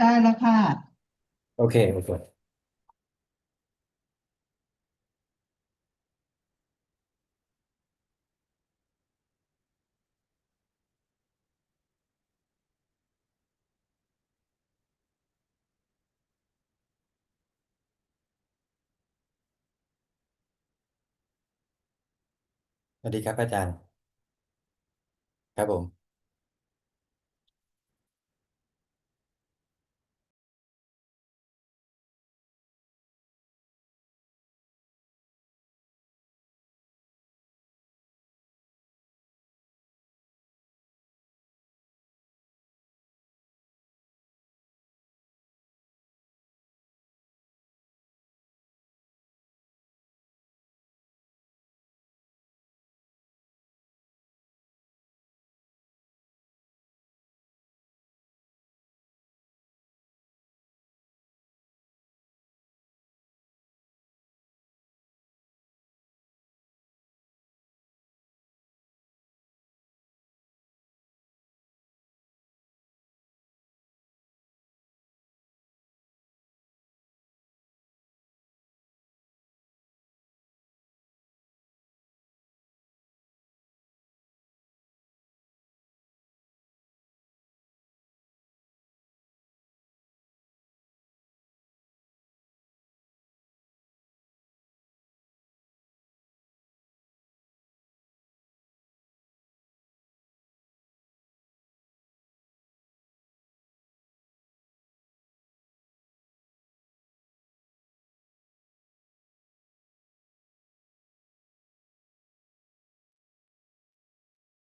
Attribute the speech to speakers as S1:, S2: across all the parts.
S1: ได้แล้วค่ะ
S2: โอเคโอเคสวัสดีครับอาจารย์ครับผม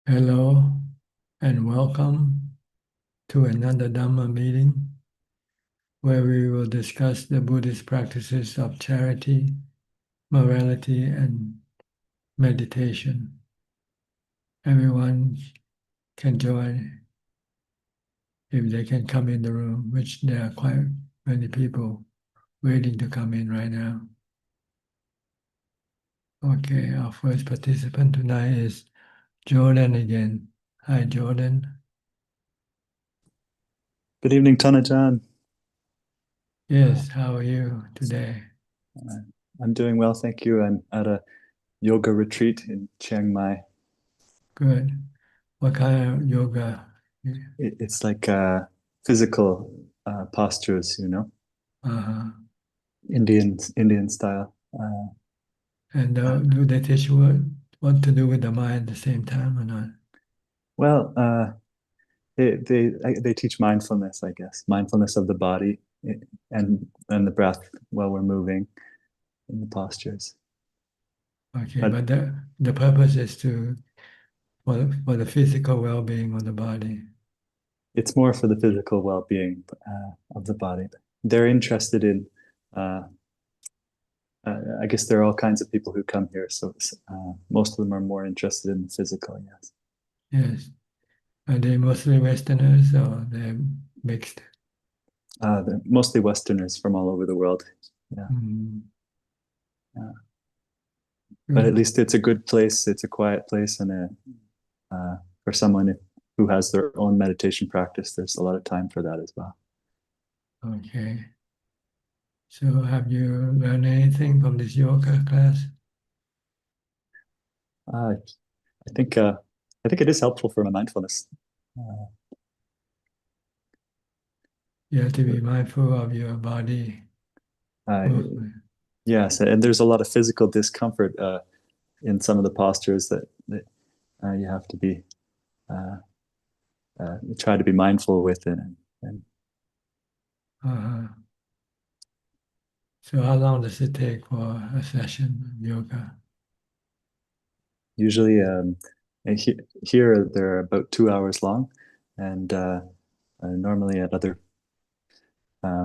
S3: Hello and welcome to another Dhamma meeting where we will discuss the Buddhist practices of charity, morality, and meditation. Everyone can join if they can come in the room, which there are quite many people waiting to come in right now. Okay, our first participant tonight is Jordan again. Hi, Jordan.
S4: Good evening, Tanajan.
S3: Yes, how are you today?
S4: Uh, I'm doing well, thank you. I'm at a yoga retreat in Chiang Mai.
S3: Good. What kind of yoga?
S4: It's like physical postures,
S3: Uh-huh.
S4: Indian style.
S3: And do they teach you what to do with the mind at the same time or not?
S4: Well, they teach mindfulness, I guess, mindfulness of the body and the breath while we're moving in the postures.
S3: Okay,
S4: But
S3: but the purpose is to for the physical well-being of the body.
S4: it's more for the physical well-being of the body. They're interested in uh, I guess there are all kinds of people who come here, so most of them are more interested in the physical. Yes,
S3: Yes. Are they mostly Westerners or they're mixed?
S4: they're mostly Westerners from all over the world. Yeah,
S3: Mm,
S4: yeah. But at
S3: good.
S4: least it's a good place. It's a quiet place, and for someone who has their own meditation practice, there's a lot of time for that as well.
S3: Okay. So have you learned anything from this yoga class?
S4: Uh, I think I think it is helpful for my mindfulness. Uh,
S3: You have to be mindful of your body
S4: uh,
S3: movement.
S4: yes, and there's a lot of physical discomfort in some of the postures that you have to be uh, try to be mindful with it. And
S3: Uh-huh. So how long does it take for a session of yoga?
S4: usually, here they're about 2 hours long, and normally at other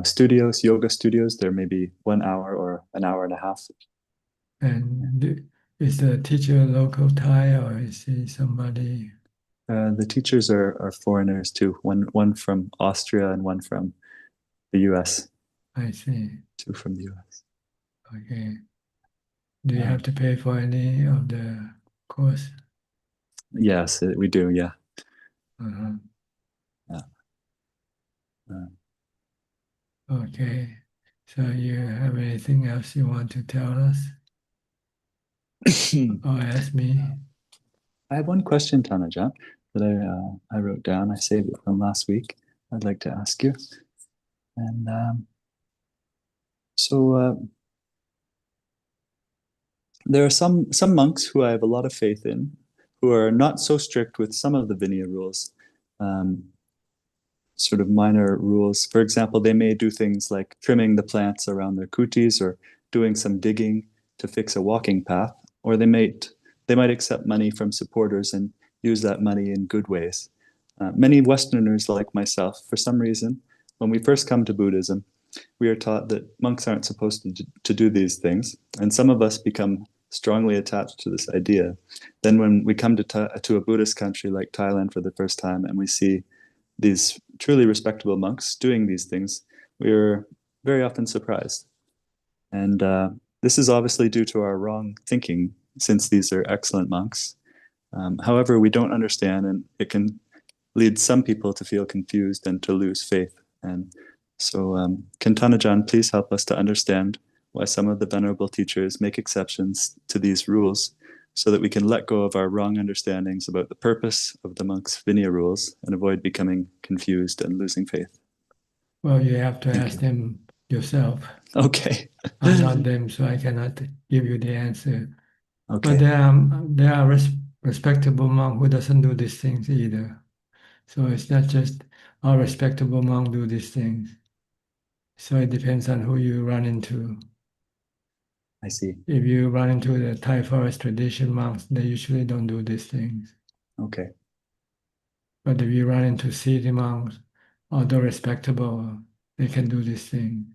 S4: studios, yoga studios, they're maybe 1 hour or an hour and a half.
S3: And is the teacher local Thai or is he somebody?
S4: The teachers are foreigners too. One from Austria and one from the U.S.
S3: I see.
S4: Two from the U.S.
S3: Okay. Do you
S4: Uh,
S3: have to pay for any of the course?
S4: yes, we do. Yeah.
S3: Uh-huh.
S4: Yeah.
S3: Okay. So you have anything else you want to tell us or ask me?
S4: I have one question, Tanaja, that I wrote down. I saved it from last week. I'd like to ask you. And so there are some monks who I have a lot of faith in, who are not so strict with some of the Vinaya rules, um, sort of minor rules. For example, they may do things like trimming the plants around their kutis or doing some digging to fix a walking path, or they might accept money from supporters and use that money in good ways. Many Westerners like myself, for some reason, when we first come to Buddhism, we are taught that monks aren't supposed to do these things, and some of us become strongly attached to this idea. Then, when we come to a Buddhist country like Thailand for the first time, and we see these truly respectable monks doing these things, we are very often surprised. And this is obviously due to our wrong thinking, since these are excellent monks. However, we don't understand, and it can lead some people to feel confused and to lose faith. And so, can Tanajan please help us to understand why some of the venerable teachers make exceptions to these rules so that we can let go of our wrong understandings about the purpose of the monks' Vinaya rules and avoid becoming confused and losing faith?
S3: Well, you have to
S4: Thank
S3: ask
S4: you.
S3: them yourself.
S4: Okay.
S3: I'm not them, so I cannot give you the answer. But
S4: Okay.
S3: there are respectable monk who doesn't do these things either. So it's not just all respectable monk do these things. So it depends on who you run into.
S4: I see.
S3: If you run into the Thai forest tradition monks, they usually don't do these things.
S4: Okay.
S3: But if you run into city monks, although respectable, they can do these things.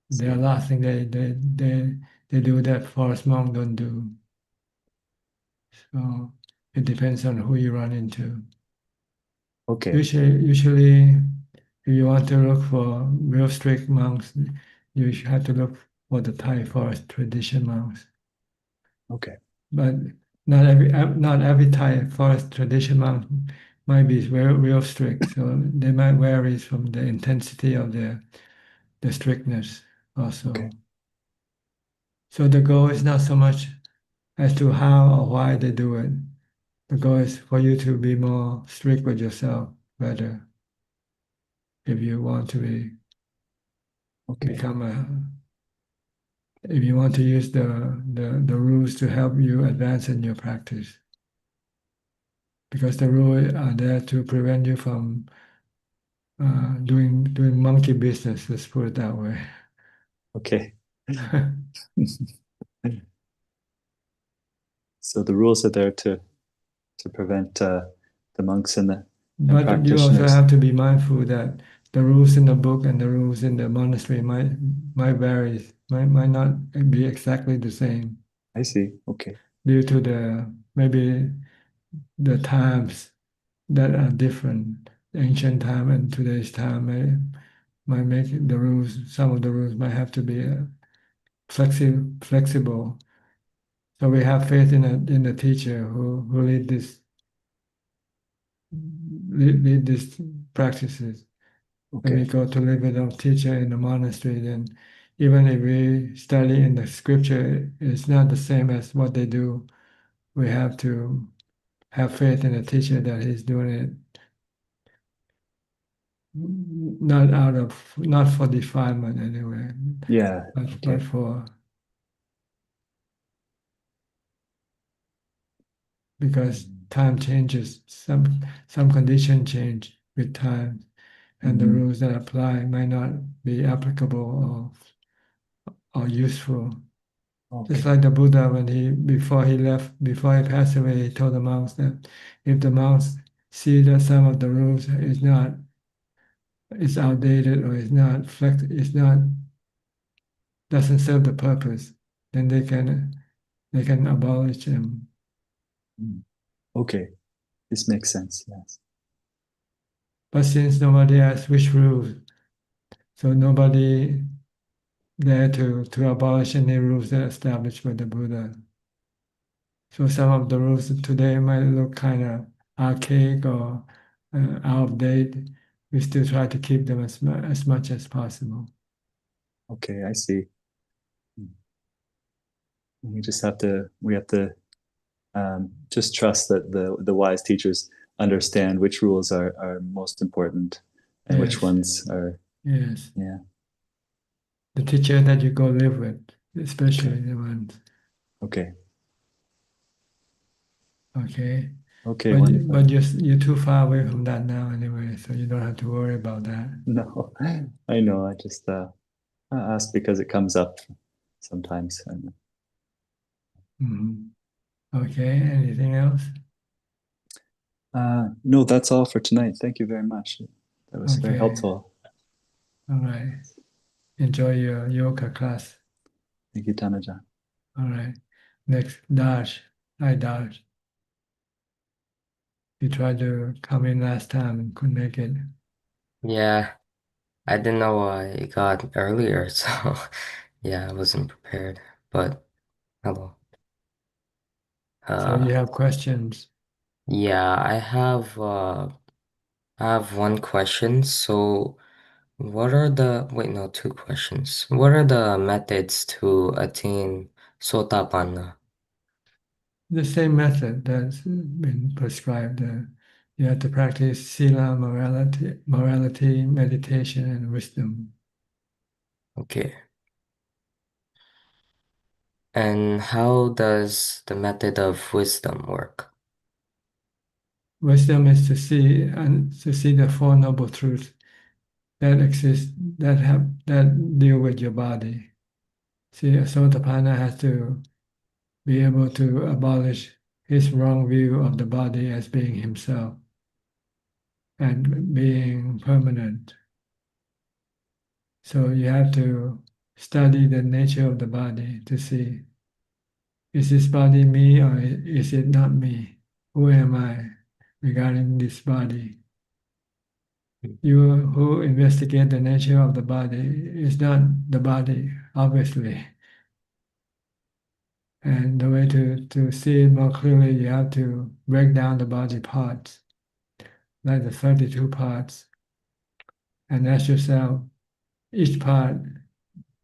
S3: There are
S4: See.
S3: lots of things they do that forest monk don't do. So it depends on who you run into.
S4: Okay.
S3: Usually, if you want to look for real strict monks, you have to look for the Thai forest tradition monks.
S4: Okay.
S3: But not every Thai forest tradition monk might be very real strict. So they might vary from the intensity of the strictness
S4: Okay.
S3: also. So the goal is not so much as to how or why they do it. The goal is for you to be more strict with yourself, rather, if you want to
S4: Okay.
S3: become a, if you want to use the rules to help you advance in your practice. Because the rules are there to prevent you from doing monkey business, let's put it that way.
S4: Okay. So the rules are there to prevent the monks and
S3: But you also
S4: practitioners.
S3: have to be mindful that the rules in the book and the rules in the monastery might vary, might not be exactly the same
S4: I see. Okay.
S3: due to the maybe the times that are different. Ancient time and today's time might make the rules. Some of the rules might have to be flexible. So we have faith in the teacher who lead these practices. When we
S4: Okay.
S3: go to live with our teacher in the monastery, then even if we study in the scripture, it's not the same as what they do. We have to have faith in the teacher that he's doing it not for defilement anyway,
S4: Yeah.
S3: but
S4: Okay.
S3: for because time changes, some condition change with time, and the
S4: Mm-hmm.
S3: rules that apply might not be applicable or useful. Just
S4: Okay.
S3: like the Buddha, when before he passed away, he told the monks that if the monks see that some of the rules is outdated or is not doesn't serve the purpose, then they can abolish them.
S4: Mm. Okay. This makes sense. Yes.
S3: But since nobody has which rules, so nobody there to abolish any rules that are established by the Buddha. So some of the rules today might look kind of archaic or out of date, we still try to keep them as much as possible.
S4: Okay, I see. We have to just trust that the wise teachers understand which rules are most important and which
S3: Yes,
S4: ones are,
S3: yes.
S4: yeah.
S3: The teacher that you go live with, especially
S4: Okay.
S3: the ones.
S4: Okay.
S3: Okay.
S4: Okay,
S3: But
S4: wonderful.
S3: you're too far away from that now anyway, so you don't have to worry about that.
S4: No, I know. I just I ask because it comes up sometimes. And,
S3: Mhm. Okay. Anything else?
S4: no, that's all for tonight. Thank you very much. That was very
S3: Okay.
S4: helpful.
S3: All right. Enjoy your yoga class.
S4: Thank you, Tanaja.
S3: All right. Next, Darsh. Hi, Darsh. You tried to come in last time and couldn't make it.
S1: Yeah, I didn't know I got earlier, so yeah, I wasn't prepared. But hello.
S3: So you
S1: Uh,
S3: have questions.
S1: yeah, I have one question. So what are the wait, no, two questions. What are the methods to attain Sotapanna?
S3: The same method that's been prescribed. You have to practice sila, morality, meditation, and wisdom.
S1: Okay. And how does the method of wisdom work?
S3: Wisdom is to see the Four Noble Truths that exist that deal with your body. See, Sotapanna has to be able to abolish his wrong view of the body as being himself and being permanent. So you have to study the nature of the body to see, is this body me or is it not me? Who am I regarding this body? You who investigate the nature of the body is not the body, obviously. And the way to see it more clearly, you have to break down the body parts, like the 32 parts, and ask yourself, each part,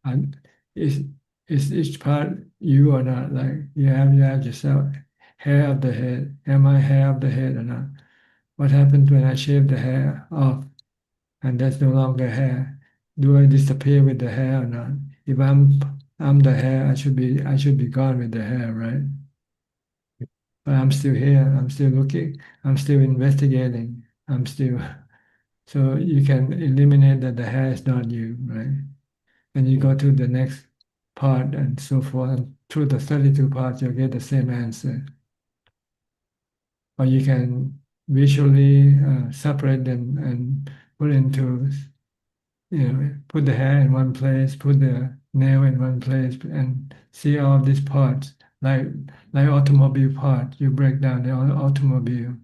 S3: and is is each part you or not? Like you have yourself, hair of the head. Am I hair of the head or not? What happens when I shave the hair off and there's no longer hair? Do I disappear with the hair or not? If I'm the hair, I should be gone with the hair, right? But I'm still here. I'm still looking. I'm still investigating. I'm still. So you can eliminate that the hair is not you, right? And you go to the next part and so forth. And through the 32 parts, you'll get the same answer. Or you can visually separate them and put into, put the hair in one place, put the nail in one place, and see all of these parts. Like automobile part, you break down the automobile.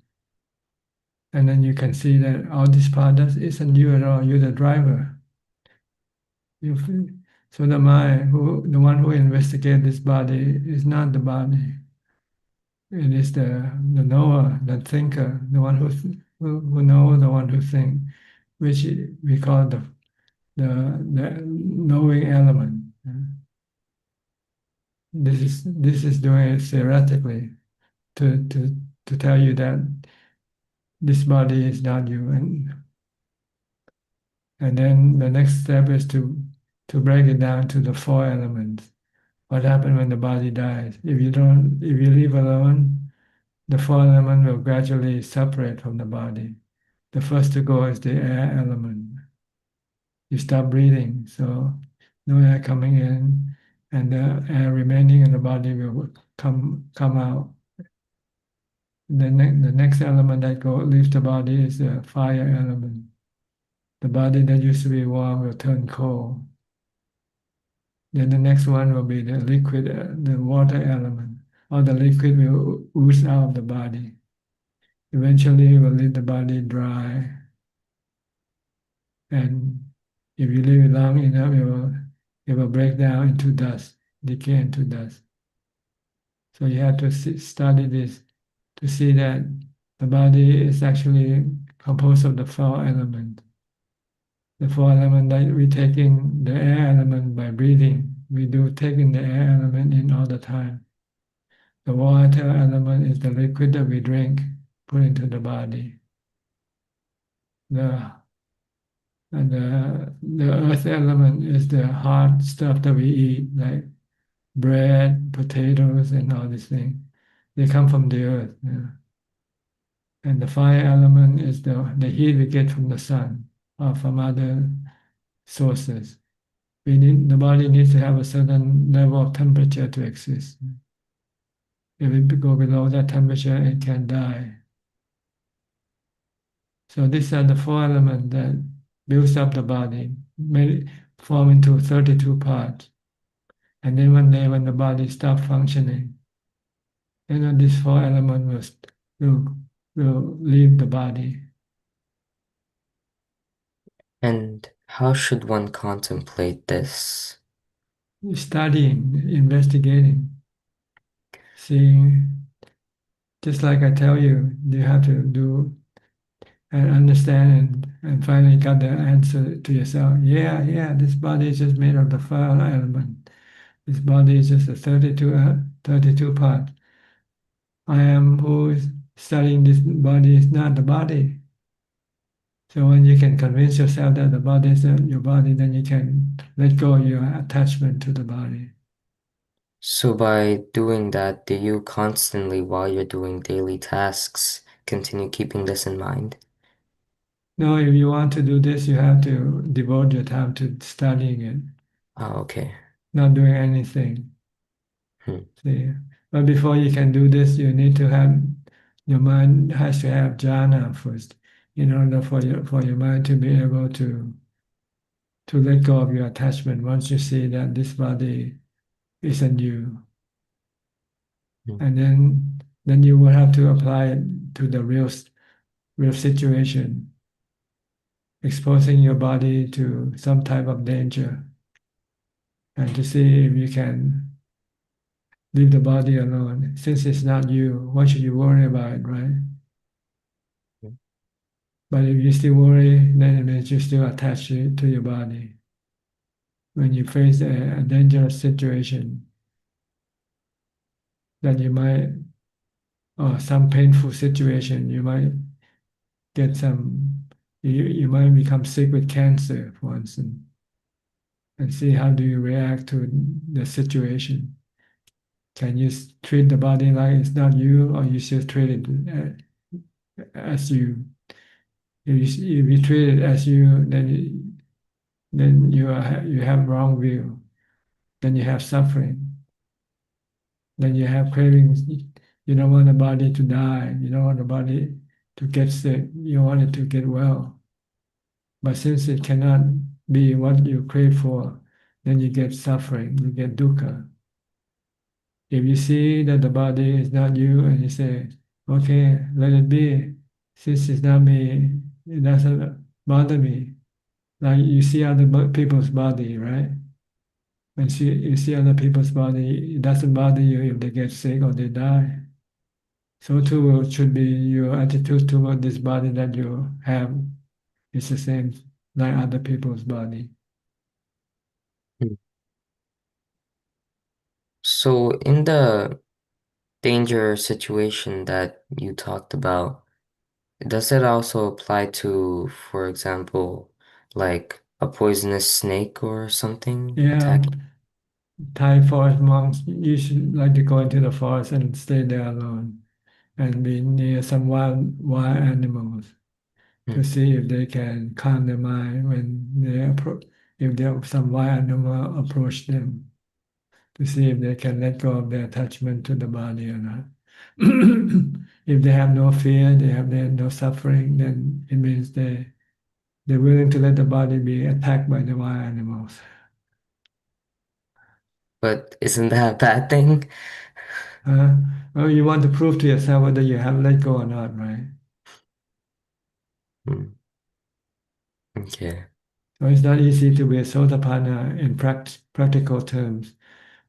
S3: And then you can see that all these parts isn't you at all, you're the driver. You feel, so the mind, the one who investigates this body is not the body. It is the knower, the thinker, the one who knows, the one who thinks, which we call the knowing element. This is doing it theoretically to tell you that this body is not you, and then the next step is to break it down to the four elements. What happens when the body dies? If you leave alone, the four elements will gradually separate from the body. The first to go is the air element. You stop breathing, so no air coming in, and the air remaining in the body will come out. The next element that leaves the body is the fire element. The body that used to be warm will turn cold. Then the next one will be the liquid, the water element. All the liquid will ooze out of the body. Eventually, it will leave the body dry. And if you leave it long enough, it will break down into dust, decay into dust. So you have to study this to see that the body is actually composed of the four elements. The four element that we take in the air element by breathing. We do take in the air element in all the time. The water element is the liquid that we drink, put into the body. The the earth element is the hard stuff that we eat, like bread, potatoes, and all these things. They come from the earth. Yeah. And the fire element is the heat we get from the sun or from other sources. The body needs to have a certain level of temperature to exist. If it go below that temperature, it can die. So these are the four elements that builds up the body, made form into 32 parts. And then one day when the body stops functioning, these four elements will leave the body.
S1: And how should one contemplate this?
S3: Studying, investigating, seeing, just like I tell you, you have to do and understand and finally got the answer to yourself. Yeah, this body is just made of the four element. This body is just a 32 part. I am who is studying this body is not the body. So when you can convince yourself that the body is not your body, then you can let go of your attachment to the body.
S1: So by doing that, do you constantly, while you're doing daily tasks, continue keeping this in mind?
S3: No, if you want to do this, you have to devote your time to studying it,
S1: Oh, okay.
S3: not doing anything.
S1: Hmm.
S3: See, but before you can do this, you need to have your mind has to have jhana first, in order for your mind to be able to let go of your attachment. Once you see that this body isn't you,
S1: Hmm.
S3: and then you will have to apply it to the real situation, exposing your body to some type of danger, and to see if you can leave the body alone. Since it's not you, why should you worry about it, right?
S1: Hmm.
S3: But if you still worry, then it means you still attach it to your body. When you face a dangerous situation that you might, or some painful situation, you might get you might become sick with cancer, for instance, and see how do you react to the situation. Can you treat the body like it's not you, or you should treat it as you? If you treat it as you, then you have wrong view. Then you have suffering. Then you have cravings. You don't want the body to die. You don't want the body to get sick. You want it to get well. But since it cannot be what you crave for, then you get suffering. You get dukkha. If you see that the body is not you and you say, okay, let it be. Since it's not me, it doesn't bother me. Like you see other people's body, right? When you see other people's body, it doesn't bother you if they get sick or they die. So too should be your attitude toward this body that you have is the same like other people's body.
S1: Hmm. So in the danger situation that you talked about, does it also apply to, for example, like a poisonous snake or something
S3: Yeah,
S1: attacking?
S3: Thai forest monks usually like to go into the forest and stay there alone and be near some wild animals
S1: Hmm.
S3: to see if they can calm their mind when if there some wild animal approach them to see if they can let go of their attachment to the body or not. If they have no fear, they have no suffering, then it means they're willing to let the body be attacked by the wild animals.
S1: But isn't that a bad thing?
S3: Uh, well, you want to prove to yourself whether you have let go or not, right?
S1: Hmm. Okay.
S3: So it's not easy to be a sotapanna in practical terms,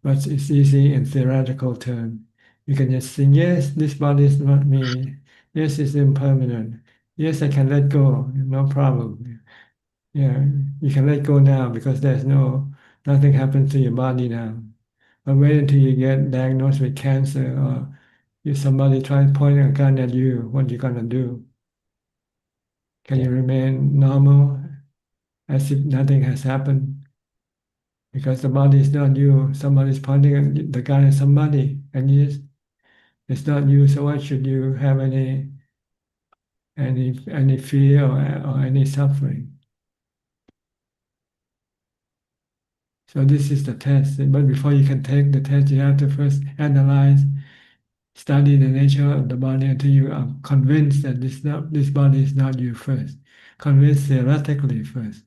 S3: but it's easy in theoretical terms. You can just think, yes, this body is not me. Yes, it's impermanent. Yes, I can let go, no problem. Yeah, you can let go now because nothing happens to your body now. But wait until you get diagnosed with cancer or if somebody tries pointing a gun at you, what you gonna do? Can you
S1: Yeah.
S3: remain normal as if nothing has happened? Because the body is not you. Somebody's pointing the gun at somebody, and it's not you. So why should you have any fear or any suffering? So this is the test. But before you can take the test, you have to first analyze, study the nature of the body until you are convinced that this body is not you first. Convinced theoretically first.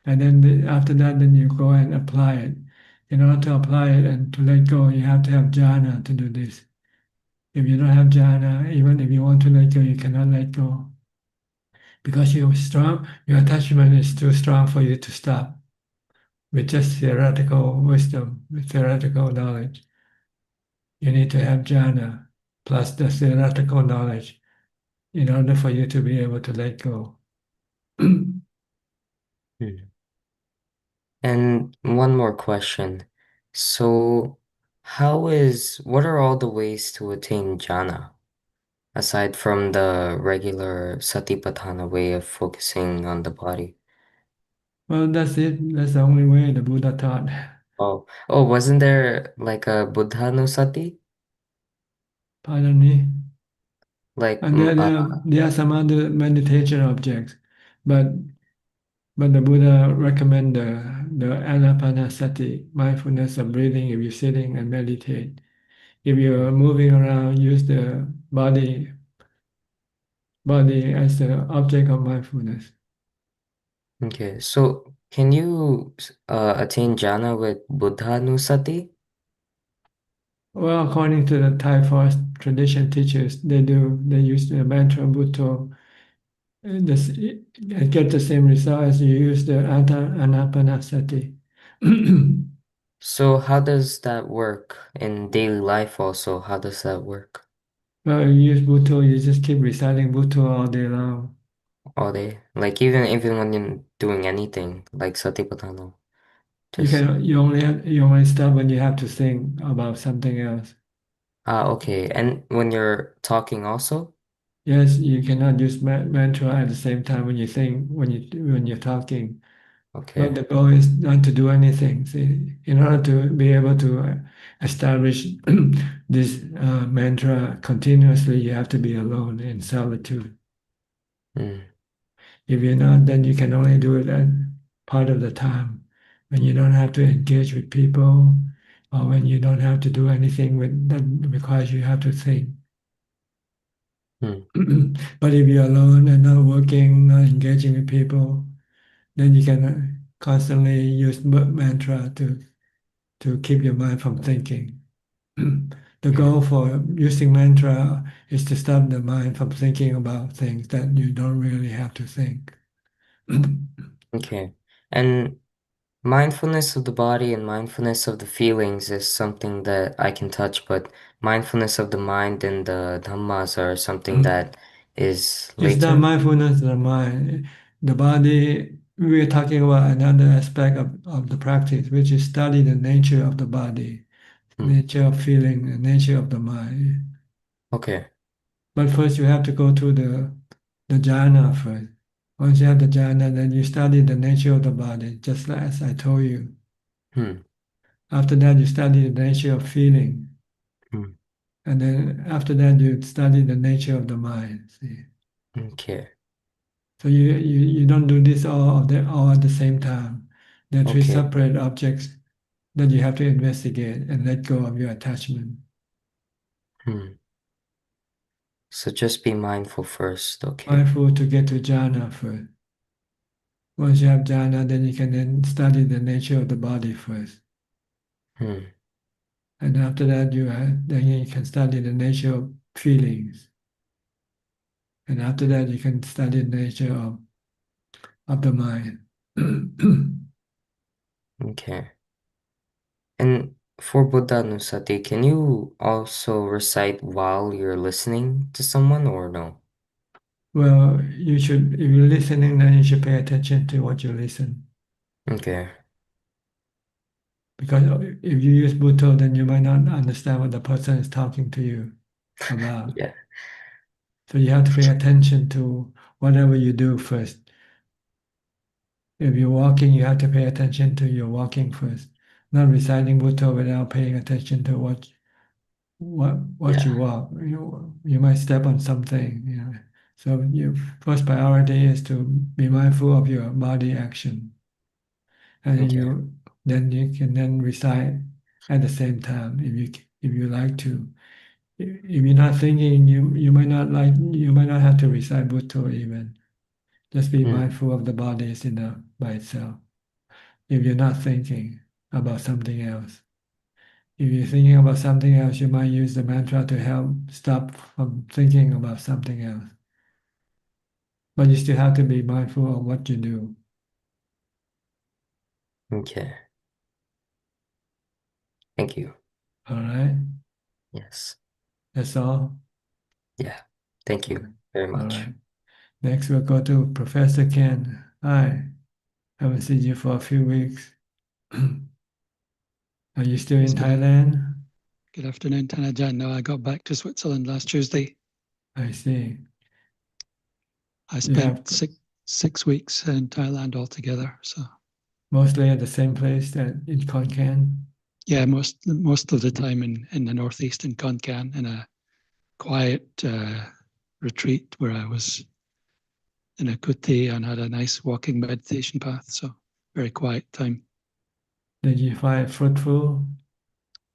S3: And then after that, then you go and apply it. In order to apply it and to let go, you have to have jhana to do this. If you don't have jhana, even if you want to let go, you cannot let go because your attachment is too strong for you to stop with just theoretical wisdom, with theoretical knowledge. You need to have jhana plus the theoretical knowledge in order for you to be able to let go.
S1: Hmm. And one more question. So, what are all the ways to attain jhana, aside from the regular satipatthana way of focusing on the body?
S3: Well, that's it. That's the only way the Buddha taught.
S1: Oh, wasn't there like a buddhanusati?
S3: Pardon me.
S1: Like,
S3: And there are some other meditation objects, but the Buddha recommend the anapanasati, mindfulness of breathing if you're sitting and meditate. If you're moving around, use the body as the object of mindfulness.
S1: okay, so can you attain jhana with buddhanusati?
S3: Well, according to the Thai forest tradition teachers, they use the mantra Bhutto. Get the same result as you use the anapanasati.
S1: So how does that work in daily life also? How does that work
S3: Well, you use Bhutto, you just keep reciting Bhutto all day long.
S1: all day? Like even when you're doing anything, like satipatthana, just
S3: You only stop when you have to think about something else.
S1: okay. And when you're talking also?
S3: Yes, you cannot use mantra at the same time when you think when you're talking. But
S1: Okay.
S3: the goal is not to do anything. See, in order to be able to establish this mantra continuously, you have to be alone in solitude.
S1: Mm,
S3: If you're not, then you can only do it at part of the time when you don't have to engage with people or when you don't have to do anything that requires you have to think.
S1: mm,
S3: But if you're alone and not working, not engaging with people, then you can constantly use mantra to keep your mind from thinking. The
S1: yeah.
S3: goal for using mantra is to stop the mind from thinking about things that you don't really have to think.
S1: Okay. And mindfulness of the body and mindfulness of the feelings is something that I can touch, but mindfulness of the mind and the dhammas are something that is
S3: It's not
S1: later.
S3: mindfulness of the mind. The body, we're talking about another aspect of the practice, which is study the nature of the body,
S1: Hmm.
S3: nature of feeling, the nature of the mind.
S1: Okay.
S3: But first you have to go through the jhana first. Once you have the jhana, then you study the nature of the body, just like as I told you.
S1: Hmm.
S3: After that, you study the nature of feeling.
S1: Hmm.
S3: And then after that, you study the nature of the mind. See?
S1: Okay.
S3: So you don't do this all at the same time. There are three
S1: Okay.
S3: separate objects that you have to investigate and let go of your attachment.
S1: Hmm. So just be mindful first. Okay.
S3: Mindful to get to jhana first. Once you have jhana, then you can then study the nature of the body first.
S1: Hmm.
S3: And after that, then you can study the nature of feelings. And after that, you can study the nature of the mind.
S1: Okay. And for Buddha Nusati, can you also recite while you're listening to someone or no?
S3: Well, you should, if you're listening, then you should pay attention to what you listen.
S1: Okay.
S3: Because if you use Bhutto, then you might not understand what the person is talking to you about.
S1: Yeah.
S3: So you have to pay attention to whatever you do first. If you're walking, you have to pay attention to your walking first, not reciting Bhutto without paying attention to what you
S1: Yeah.
S3: walk. You might step on something, you know. So your first priority is to be mindful of your body action, and
S1: Okay.
S3: then you can then recite at the same time if you like to. If you're not thinking, you might not have to recite Bhutto even. Just be
S1: Mm.
S3: mindful of the body is enough by itself. If you're not thinking about something else. If you're thinking about something else, you might use the mantra to help stop from thinking about something else. But you still have to be mindful of what you do.
S1: Okay. Thank you.
S3: All right?
S1: Yes.
S3: That's all.
S1: Yeah. Thank you very
S3: All
S1: much.
S3: right. Next, we'll go to Professor Ken. Hi. Haven't seen you for a few weeks. Are you still in Thailand?
S5: Good afternoon, Ajaan. No, I got back to Switzerland last Tuesday.
S3: I see.
S5: I
S3: You have
S5: spent six weeks in Thailand altogether. So
S3: mostly at the same place that in Khon Kaen.
S5: yeah, most of the time in the northeast in Khon Kaen in a quiet retreat where I was in a kuti and had a nice walking meditation path. So very quiet time.
S3: Did you find it fruitful?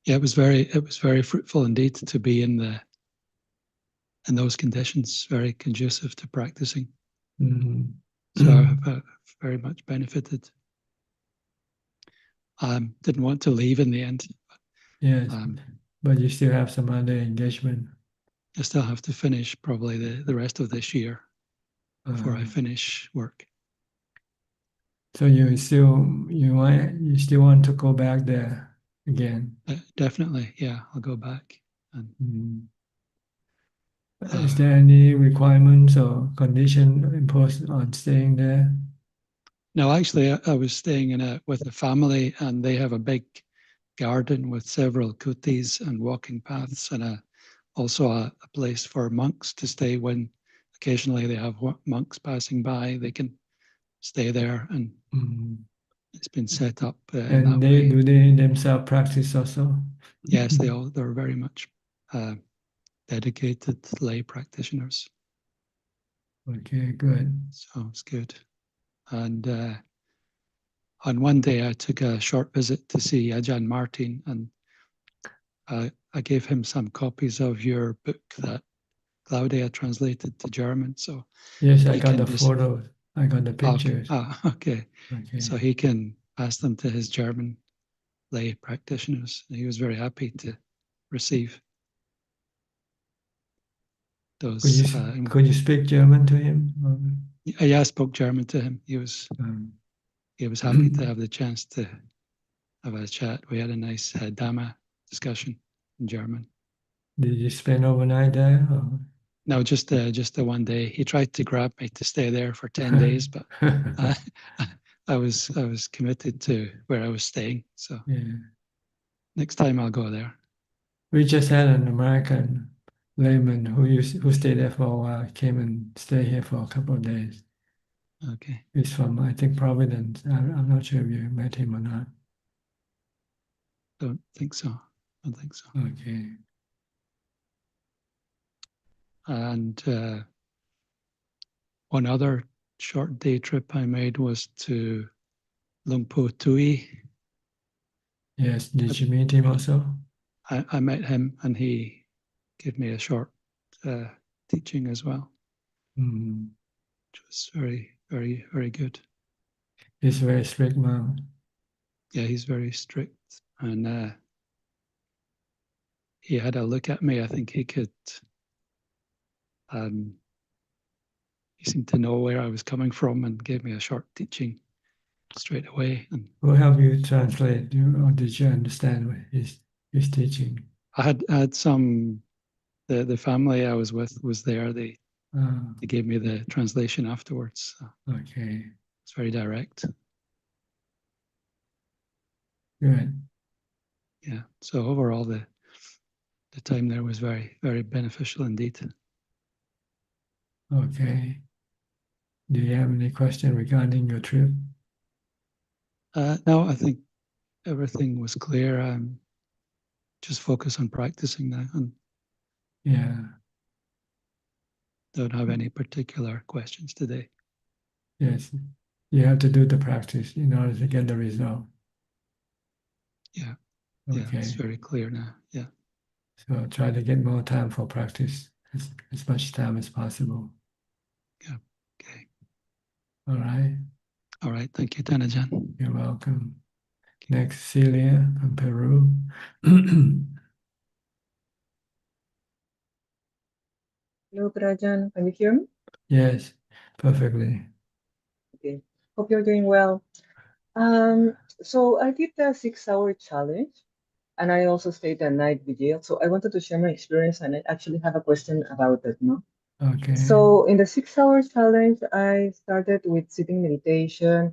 S5: Yeah, it was very fruitful indeed to be in those conditions. Very conducive to practicing.
S3: Mm-hmm.
S5: So I have very much benefited. Didn't want to leave in the end.
S3: Yes, but you still have some other engagement.
S5: I still have to finish probably the rest of this year before I
S3: Uh,
S5: finish work.
S3: so you still want to go back there again?
S5: Definitely, yeah, I'll go back. And
S3: Mm. Is there any requirements or condition imposed on staying there?
S5: no, actually, I was staying with a family, and they have a big garden with several kutis and walking paths, and also a place for monks to stay when occasionally they have monks passing by. They can stay there, and
S3: Mm.
S5: it's been set up in
S3: And
S5: that way.
S3: they themselves practice also?
S5: Yes, they're very much dedicated lay practitioners.
S3: Okay, good.
S5: So it's good. And on one day, I took a short visit to see Ajahn Martin, and I gave him some copies of your book that Claudia translated to German. So
S3: Yes, I
S5: he
S3: got
S5: can
S3: the
S5: just,
S3: photos. I got the pictures.
S5: okay.
S3: Okay.
S5: So he can pass them to his German lay practitioners. He was very happy to receive
S3: Could you
S5: those.
S3: could you speak German to him?
S5: Yeah, I spoke German to him.
S3: Um,
S5: He was happy to have the chance to have a chat. We had a nice Dhamma discussion in German.
S3: Did you spend overnight there? Or?
S5: No, just the one day. He tried to grab me to stay there for 10 days, but uh, I was committed to where I was staying. So
S3: Yeah.
S5: next time I'll go there.
S3: We just had an American layman who stayed there for a while, came and stayed here for a couple of days.
S5: Okay,
S3: He's from, I think, Providence. I'm not sure if you met him or not.
S5: don't think so. Don't think so.
S3: Okay.
S5: And one other short day trip I made was to Lumpur Tui.
S3: Yes. Did you meet him also?
S5: I met him, and he gave me a short teaching as well,
S3: Mm.
S5: which was very good.
S3: He's a very strict monk.
S5: Yeah, he's very strict, and he had a look at me. I think he could. He seemed to know where I was coming from and gave me a short teaching straight away. And
S3: Who helped you translate, or did you understand what his teaching?
S5: I had some. The family I was with was there. They They gave me the translation afterwards. So
S3: Okay,
S5: it's very direct.
S3: good.
S5: Yeah. So overall, the time there was very, very beneficial indeed.
S3: Okay. Do you have any question regarding your trip?
S5: No, I think everything was clear. Just focus on practicing now and
S3: Yeah,
S5: don't have any particular questions today.
S3: yes. You have to do the practice in order to get the result.
S5: Yeah. Yeah.
S3: Okay.
S5: It's very clear now. Yeah.
S3: So try to get more time for practice, as much time as possible.
S5: Yeah. Okay.
S3: All right.
S5: All right. Thank you, Ajaan.
S3: You're welcome. Next, Celia from Peru.
S6: Hello, Ajaan. Can you hear me?
S3: Yes, perfectly.
S6: Okay. Hope you're doing well. So I did the 6-hour challenge and I also stayed a night vigil. So I wanted to share my experience and I actually have a question about it, no?
S3: Okay.
S6: So in the 6-hour challenge, I started with sitting meditation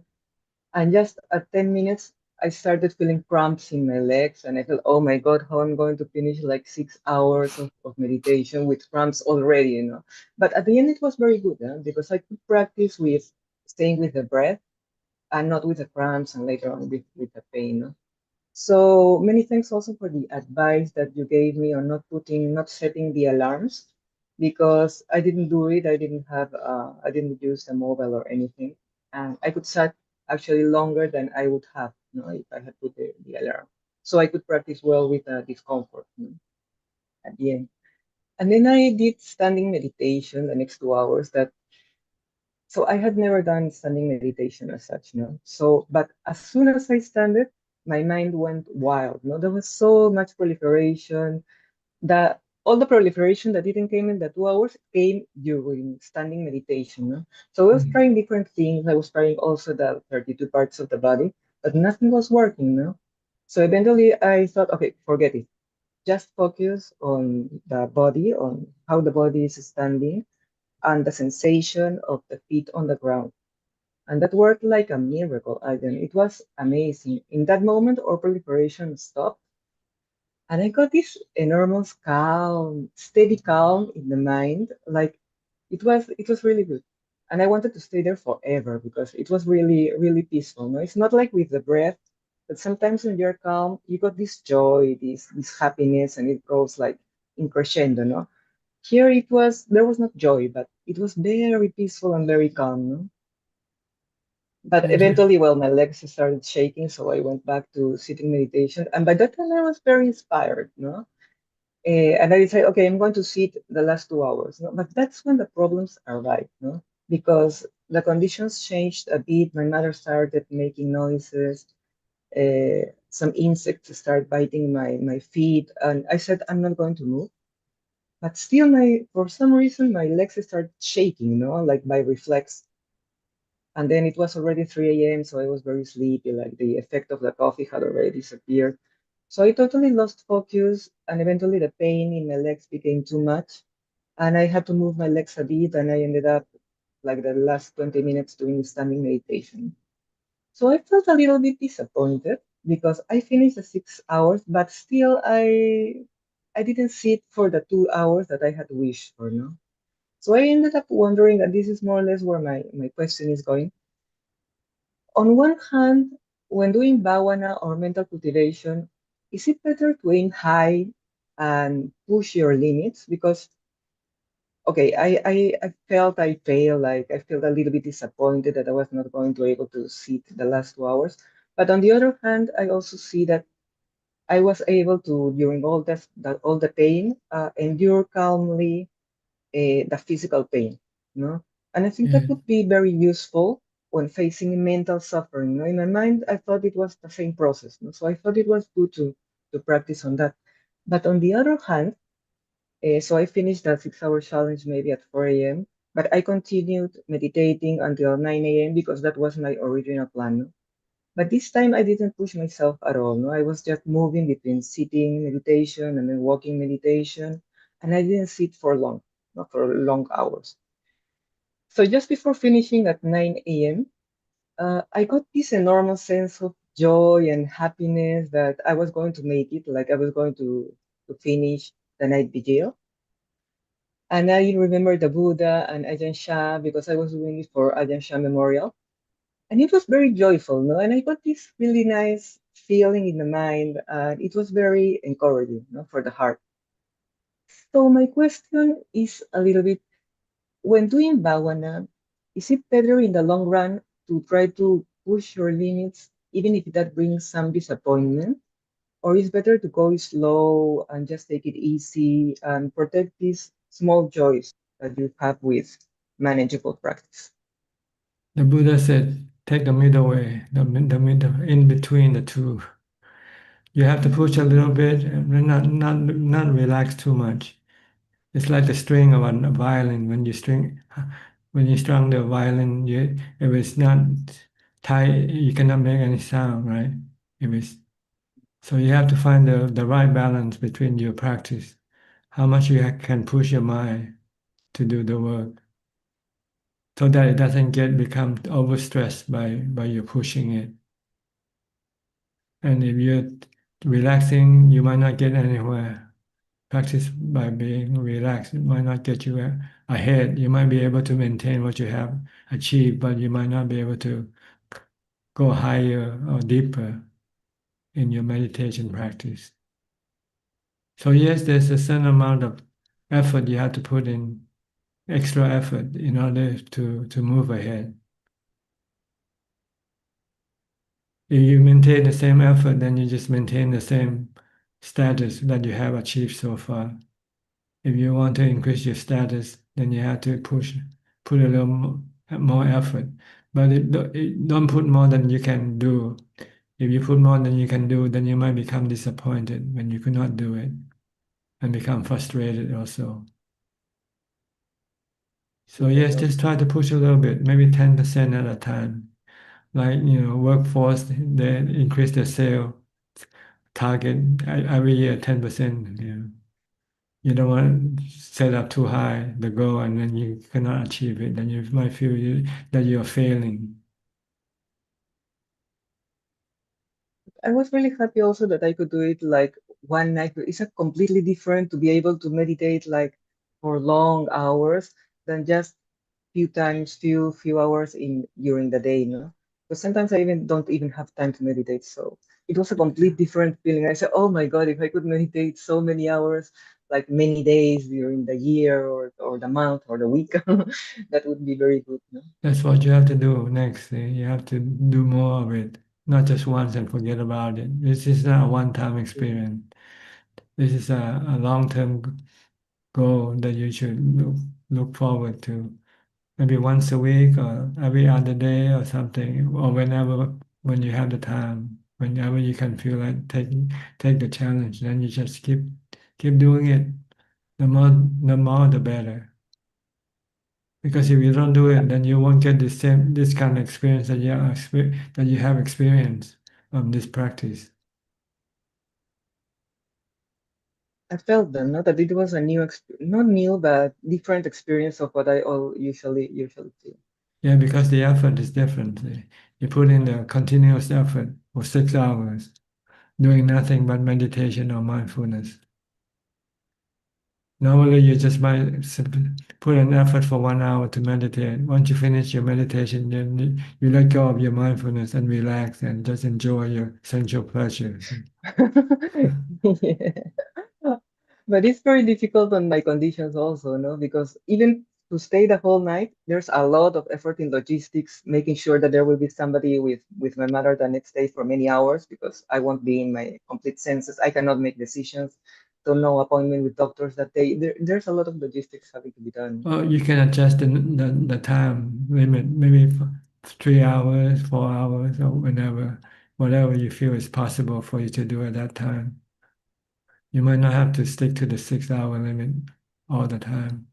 S6: and just at 10 minutes, I started feeling cramps in my legs and I felt, oh my God, how I'm going to finish like 6 hours of meditation with cramps already. But at the end, it was very good because I could practice with staying with the breath and not with the cramps and later on with the pain. So many thanks also for the advice that you gave me on not setting the alarms because I didn't do it. I didn't use the mobile or anything. And I could set actually longer than I would have, if I had put the alarm. So I could practice well with discomfort, at the end. And then I did standing meditation the next 2 hours so I had never done standing meditation as such, no. So, but as soon as I started, my mind went wild. No, there was so much proliferation that all the proliferation that didn't came in the 2 hours came during standing meditation. No? So I was trying different things. I was trying also the 32 parts of the body, but nothing was working. No. So eventually I thought, okay, forget it. Just focus on the body, on how the body is standing and the sensation of the feet on the ground. And that worked like a miracle, Aiden. It was amazing. In that moment, our proliferation stopped. And I got this enormous calm, steady calm in the mind. Like it was really good. And I wanted to stay there forever because it was really, really peaceful. No? It's not like with the breath, but sometimes when you're calm, you got this joy, this happiness, and it goes like in crescendo, no? Here there was not joy, but it was very peaceful and very calm. No? But
S3: Thank you.
S6: eventually, well, my legs started shaking, so I went back to sitting meditation. And by that time, I was very inspired, no? And I decided, okay, I'm going to sit the last 2 hours. No? But that's when the problems arrived, no? Because the conditions changed a bit. My mother started making noises. Some insects started biting my feet. And I said, I'm not going to move. But still, for some reason, my legs started shaking, like by reflex. And then it was already 3 a.m., so I was very sleepy, like the effect of the coffee had already disappeared. So I totally lost focus, and eventually the pain in my legs became too much. And I had to move my legs a bit, and I ended up like the last 20 minutes doing standing meditation. So I felt a little bit disappointed because I finished the 6 hours, but still I didn't sit for the 2 hours that I had wished for, no? So I ended up wondering, and this is more or less where my question is going. On one hand, when doing bhavana or mental cultivation, is it better to aim high and push your limits? Because, okay, I felt I failed, like I felt a little bit disappointed that I was not going to be able to sit the last 2 hours. But on the other hand, I also see that I was able to, during all the pain, endure calmly the physical pain, no? And I think
S3: Yeah.
S6: that would be very useful when facing mental suffering. No? In my mind, I thought it was the same process, no? So I thought it was good to practice on that. But on the other hand, so I finished that 6-hour challenge maybe at 4 a.m., but I continued meditating until 9 a.m. because that was my original plan. No? But this time I didn't push myself at all. No, I was just moving between sitting meditation and then walking meditation, and I didn't sit for long, not for long hours. So just before finishing at 9 a.m., I got this enormous sense of joy and happiness that I was going to make it, like I was going to finish the night vigil. And I remember the Buddha and Ajahn Shah because I was doing it for Ajahn Shah Memorial. And it was very joyful, no? And I got this really nice feeling in the mind, and it was very encouraging, no, for the heart. So my question is a little bit, when doing bhavana, is it better in the long run to try to push your limits, even if that brings some disappointment? Or is better to go slow and just take it easy and protect these small joys that you have with manageable practice?
S3: The Buddha said, take the middle way, the middle, in between the two. You have to push a little bit and not relax too much. It's like the string of a violin. When you strum the violin, if it's not tight, you cannot make any sound, right? If it's so, you have to find the right balance between your practice, how much you can push your mind to do the work, so that it doesn't become overstressed by you pushing it. And if you're relaxing, you might not get anywhere. Practice by being relaxed, it might not get you ahead. You might be able to maintain what you have achieved, but you might not be able to go higher or deeper in your meditation practice. So yes, there's a certain amount of effort you have to put in, extra effort in order to move ahead. If you maintain the same effort, then you just maintain the same status that you have achieved so far. If you want to increase your status, then you have to put a little more effort. But don't put more than you can do. If you put more than you can do, then you might become disappointed when you could not do it and become frustrated also. So yes, just try to push a little bit, maybe 10% at a time. Like, workforce, they increase their sale target every year 10%. You don't want to set up too high the goal and then you cannot achieve it. Then you might feel that you're failing.
S6: I was really happy also that I could do it like one night. It's a completely different to be able to meditate like for long hours than just few hours in during the day, no? Because sometimes I even don't even have time to meditate. So it was a complete different feeling. I said, oh my God, if I could meditate so many hours, like many days during the year or the month or the week, that would be very good, no?
S3: That's what you have to do next. You have to do more of it, not just once and forget about it. This is not a one-time experience. This is a long-term goal that you should look forward to. Maybe once a week or every other day or something, or when you have the time, whenever you can feel like take the challenge, then you just keep doing it. The more the better. Because if you don't do it, then you won't get this kind of experience that you have experienced from this practice.
S6: I felt then, no, that it was a not new, but different experience of what I all usually feel.
S3: Yeah, because the effort is different. You put in the continuous effort for 6 hours, doing nothing but meditation or mindfulness. Normally, you just might put an effort for 1 hour to meditate. Once you finish your meditation, then you let go of your mindfulness and relax and just enjoy your sensual pleasures.
S6: Yeah. But it's very difficult on my conditions also, no? Because even to stay the whole night, there's a lot of effort in logistics, making sure that there will be somebody with my mother the next day for many hours because I won't be in my complete senses. I cannot make decisions. So no appointment with doctors that day. There's a lot of logistics having to be done.
S3: Well, you can adjust the time limit, maybe for 3 hours, 4 hours, or whatever you feel is possible for you to do at that time. You might not have to stick to the 6 hour limit all the time.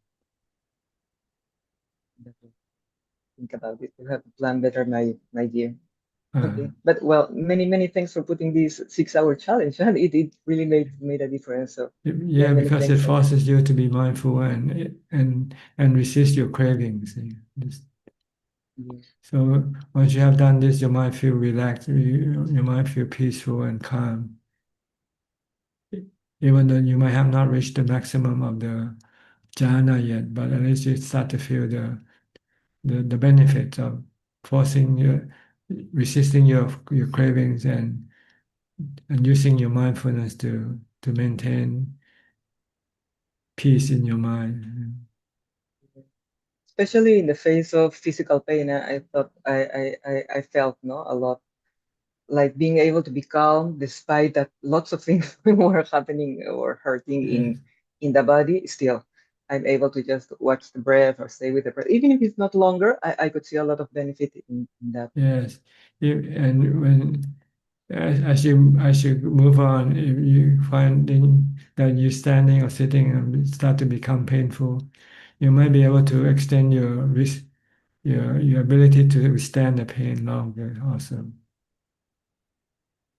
S6: Think about it. You have to plan better my year.
S3: Uh,
S6: Okay, but well, many thanks for putting this 6 hour challenge, and it really made a difference. So yeah,
S3: yeah,
S6: many
S3: because it
S6: thanks, Ajahn.
S3: forces you to be mindful and resist your cravings.
S6: Yeah.
S3: So once you have done this, your mind feel relaxed. Your mind feel peaceful and calm. Even though you might have not reached the maximum of the jhana yet, but at least you start to feel the benefits of forcing your resisting your cravings and using your mindfulness to maintain peace in your mind.
S6: Especially in the face of physical pain, I thought I felt no a lot like being able to be calm despite that lots of things were happening or hurting
S3: Yeah.
S6: in the body. Still, I'm able to just watch the breath or stay with the breath, even if it's not longer. I could see a lot of benefit in that.
S3: Yes. And when as you move on, if you finding that you're standing or sitting and start to become painful, you might be able to extend your ability to withstand the pain longer also.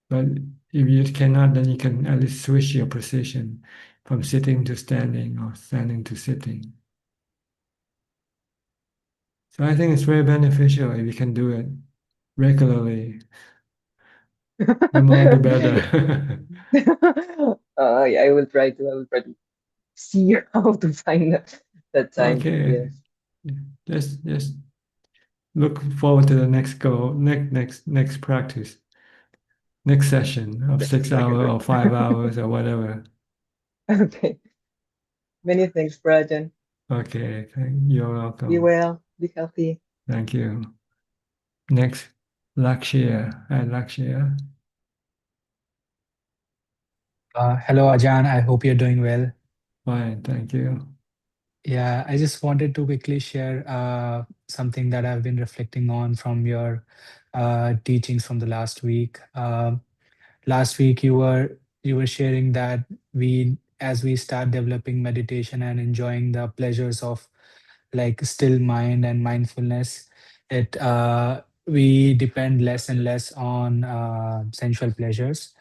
S3: But if you cannot, then you can at least switch your position from sitting to standing or standing to sitting. So I think it's very beneficial if you can do it regularly. The more the better.
S6: Yeah, I will try to. I will try to see how to find that time.
S3: Okay.
S6: Yes.
S3: Just look forward to the next goal, next practice, next session of
S6: That's
S3: 6 hours
S6: exactly
S3: or 5 hours or whatever.
S6: okay. Many thanks, Brajan.
S3: Okay, you're
S6: Be
S3: welcome.
S6: well. Be healthy.
S3: Thank you. Next, Lakshya. Hi, Lakshya.
S7: Hello, Ajaan. I hope you're doing well.
S3: Fine, thank you.
S7: Yeah, I just wanted to quickly share something that I've been reflecting on from your teachings from the last week. Last week, you were sharing that as we start developing meditation and enjoying the pleasures of like still mind and mindfulness, it we depend less and less on sensual pleasures.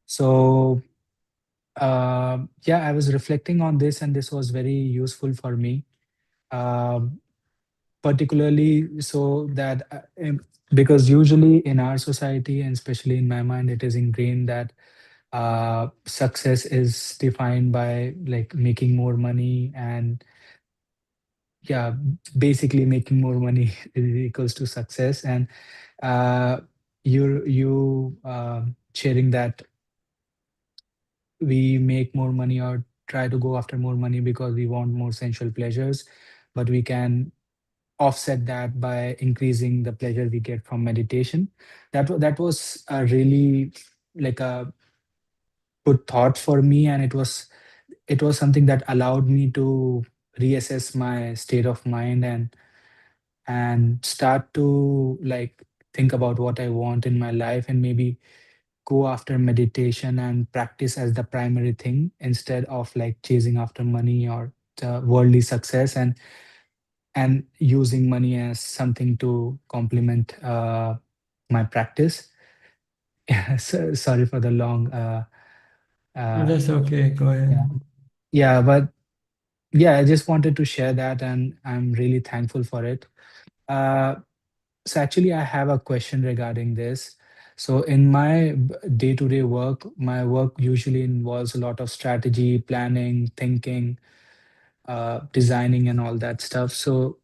S7: So yeah, I was reflecting on this, and this was very useful for me, um, particularly so that because usually in our society, and especially in my mind, it is ingrained that success is defined by like making more money, and yeah, basically making more money is equals to success. And uh, you sharing that we make more money or try to go after more money because we want more sensual pleasures, but we can offset that by increasing the pleasure we get from meditation. That was a really like a good thought for me, and it was something that allowed me to reassess my state of mind and start to like think about what I want in my life, and maybe go after meditation and practice as the primary thing instead of like chasing after money or the worldly success, and using money as something to complement my practice. Sorry for the long
S3: Oh,
S7: uh,
S3: that's okay. Go
S7: yeah,
S3: ahead.
S7: yeah, but yeah, I just wanted to share that, and I'm really thankful for it. uh, so actually I have a question regarding this. So in my day-to-day work, my work usually involves a lot of strategy, planning, thinking, designing, and all that stuff. So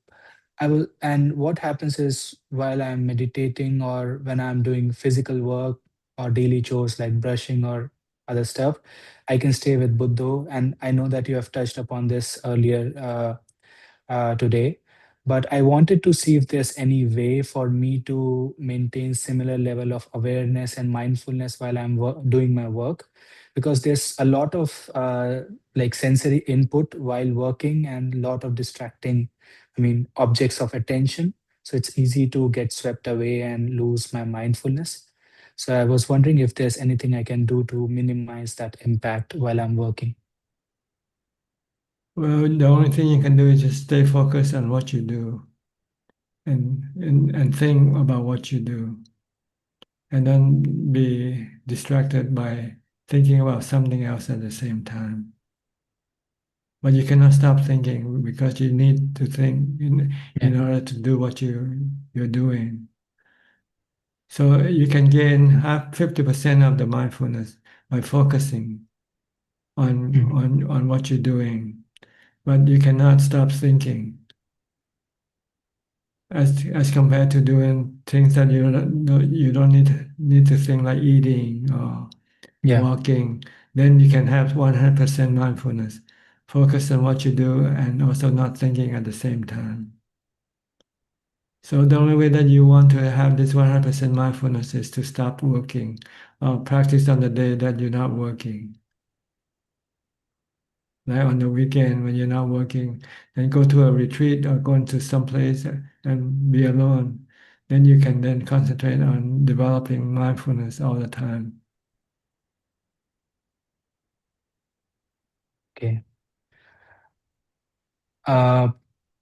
S7: and what happens is while I'm meditating or when I'm doing physical work or daily chores like brushing or other stuff, I can stay with Buddha. And I know that you have touched upon this earlier today, but I wanted to see if there's any way for me to maintain similar level of awareness and mindfulness while I'm doing my work, because there's a lot of like sensory input while working and a lot of distracting, I mean, objects of attention. So it's easy to get swept away and lose my mindfulness. So I was wondering if there's anything I can do to minimize that impact while I'm working.
S3: Well, the only thing you can do is just stay focused on what you do and think about what you do. and don't be distracted by thinking about something else at the same time. But you cannot stop thinking because you need to think
S7: Yeah.
S3: in order to do what you're doing. So you can gain 50% of the mindfulness by focusing
S7: Mhm.
S3: on what you're doing, but you cannot stop thinking. As compared to doing things that you don't need to think, like eating or
S7: Yeah.
S3: walking, then you can have 100% mindfulness, focus on what you do and also not thinking at the same time. So the only way that you want to have this 100% mindfulness is to stop working or practice on the day that you're not working. Like on the weekend when you're not working, then go to a retreat or go into some place and be alone. Then you can then concentrate on developing mindfulness all the time.
S7: Okay. Uh,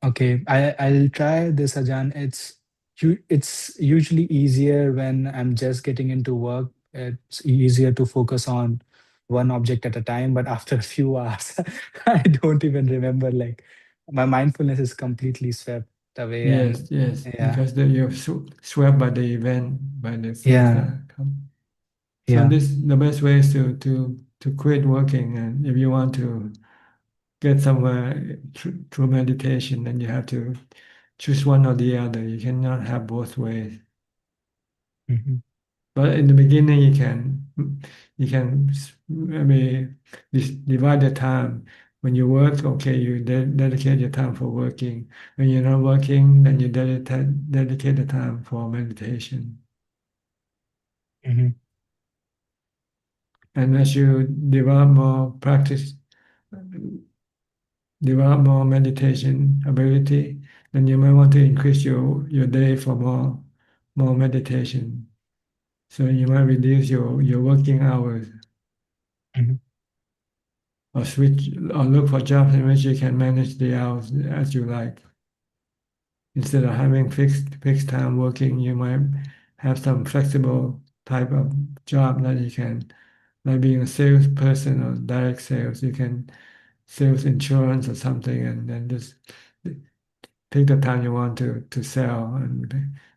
S7: okay. I'll try this, Ajahn. It's usually easier when I'm just getting into work. It's easier to focus on one object at a time. But after a few hours, I don't even remember. Like my mindfulness is completely swept away, and
S3: Yes,
S7: yeah,
S3: because you're swept by the event, by the things
S7: yeah,
S3: that come. So
S7: yeah.
S3: the best way is to quit working, and if you want to get somewhere through meditation, then you have to choose one or the other. You cannot have both ways.
S7: Mhm.
S3: But in the beginning, you can maybe divide the time. When you work, okay, you dedicate your time for working. When you're not working, then you dedicate the time for meditation.
S7: Mhm.
S3: And as you develop more practice, develop more meditation ability, then you might want to increase your day for more meditation. So you might reduce your working hours
S7: Mhm.
S3: or switch or look for jobs in which you can manage the hours as you like. Instead of having fixed time working, you might have some flexible type of job that you can, like being a salesperson or direct sales. You can sales insurance or something, and then just pick the time you want to sell, and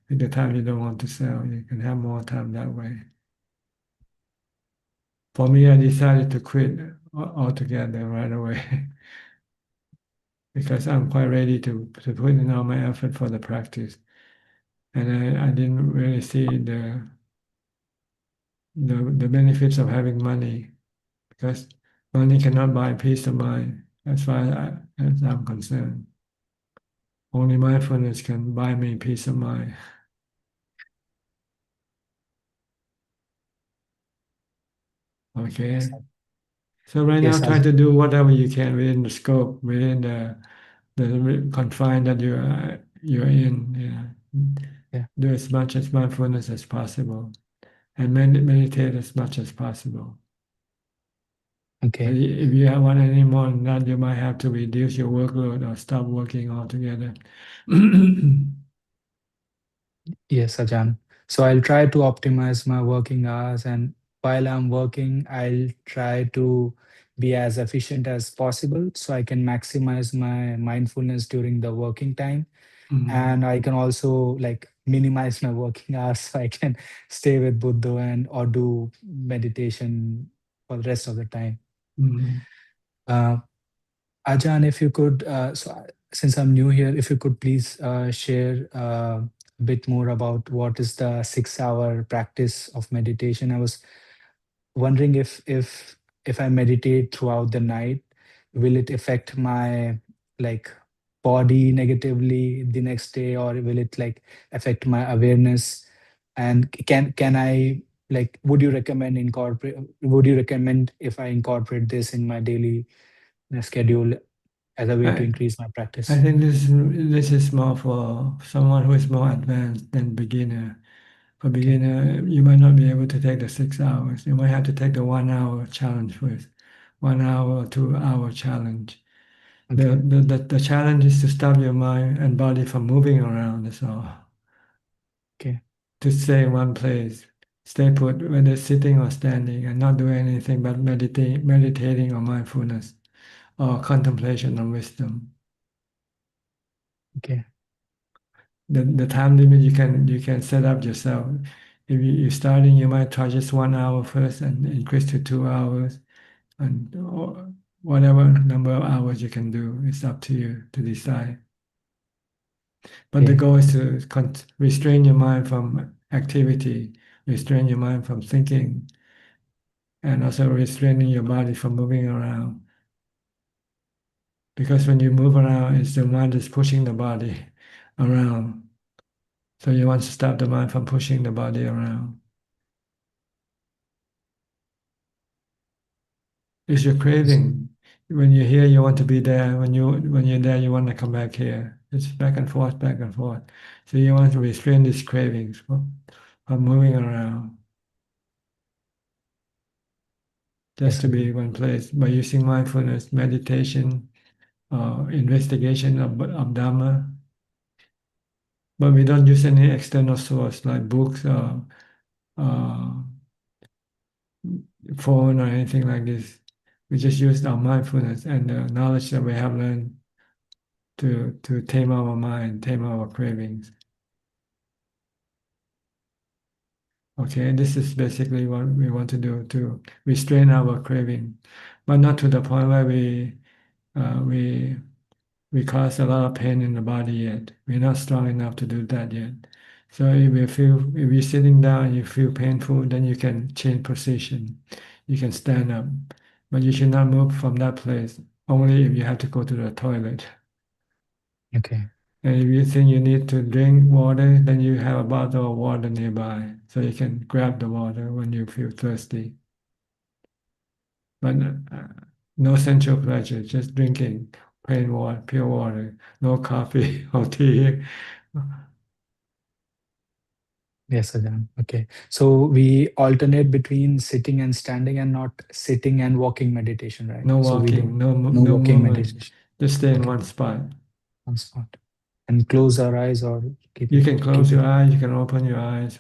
S3: pick the time you don't want to sell. You can have more time that way. For me, I decided to quit altogether right away because I'm quite ready to put in all my effort for the practice. And I didn't really see the benefits of having money because money cannot buy peace of mind as far as I'm concerned. Only mindfulness can buy me peace of mind. Okay.
S7: Yes,
S3: So right now,
S7: yes,
S3: try to do whatever you can within the scope, within the confine that you're in. Yeah.
S7: yeah.
S3: Do as much as mindfulness as possible, and meditate as much as possible. But
S7: Okay.
S3: if you want any more than that, you might have to reduce your workload or stop working altogether.
S7: Yes, Ajahn. So I'll try to optimize my working hours, and while I'm working, I'll try to be as efficient as possible so I can maximize my mindfulness during the working time.
S3: Mm,
S7: And I can also like minimize my working hours so I can stay with Buddha and or do meditation for the rest of the time.
S3: mm.
S7: Uh, Ajahn, if you could, since I'm new here, if you could please share a bit more about what is the 6 hour practice of meditation. I was wondering if I meditate throughout the night, will it affect my like body negatively the next day, or will it like affect my awareness? And can I like would you recommend if I incorporate this in my daily schedule as a way to
S3: I,
S7: increase my
S3: I
S7: practice?
S3: think this is more for someone who is more advanced than beginner. For
S7: Okay.
S3: beginner, you might not be able to take the 6 hours. You might have to take the 1 hour challenge first, 1 hour or 2 hour challenge. The,
S7: Okay.
S3: the, the, the challenge is to stop your mind and body from moving around, that's all.
S7: Okay.
S3: To stay in one place. Stay put, whether sitting or standing, and not doing anything but meditating or mindfulness or contemplation of wisdom.
S7: Okay.
S3: The time limit you can set up yourself. If you're starting, you might try just 1 hour first and increase to 2 hours, and or whatever number of hours you can do. It's up to you to decide. But the
S7: Okay.
S3: goal is to restrain your mind from activity, restrain your mind from thinking, and also restraining your body from moving around. Because when you move around, it's the mind that's pushing the body around. So you want to stop the mind from pushing the body around. It's your
S7: Yes.
S3: craving. When you're here, you want to be there. When you're there, you want to come back here. It's back and forth, back and forth. So you want to restrain these cravings from moving around, just
S7: Yes,
S3: to be
S7: Ajahn.
S3: one place by using mindfulness, meditation, investigation of Dharma. But we don't use any external source like books or uh, phone or anything like this. We just use our mindfulness and the knowledge that we have learned to tame our mind, tame our cravings. Okay, this is basically what we want to do to restrain our craving, but not to the point where uh, we we cause a lot of pain in the body yet. We're not strong enough to do that yet. So if you're sitting down and you feel painful, then you can change position. You can stand up, but you should not move from that place. Only if you have to go to the toilet.
S7: Okay.
S3: And if you think you need to drink water, then you have a bottle of water nearby, so you can grab the water when you feel thirsty. But no sensual pleasure, just drinking plain water, pure water, no coffee or tea.
S7: Yes, Ajahn. Okay. So we alternate between sitting and standing and not sitting and walking meditation, right?
S3: No
S7: So we
S3: walking,
S7: don't, no
S3: no
S7: walking
S3: movement.
S7: meditation.
S3: Just stay in
S7: Okay.
S3: one spot.
S7: On spot. And close our eyes or
S3: You can close
S7: keep
S3: your
S7: it.
S3: eyes, you can open your eyes.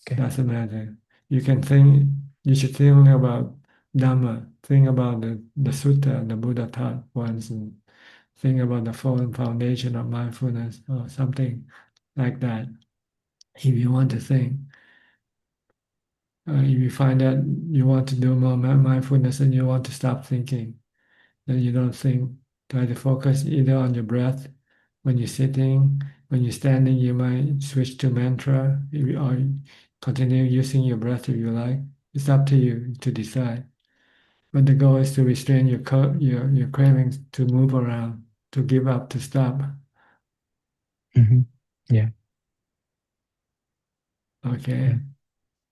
S7: Okay.
S3: Doesn't matter. You can think. You should think about Dhamma. Think about the sutta, the Buddha taught once, and think about the foundation of mindfulness or something like that. If you want to think, if you find that you want to do more mindfulness and you want to stop thinking, then you don't think. Try to focus either on your breath when you're sitting. When you're standing, you might switch to mantra or continue using your breath if you like. It's up to you to decide. But the goal is to restrain your cravings to move around, to give up, to stop.
S7: Hmm. Yeah.
S3: Okay.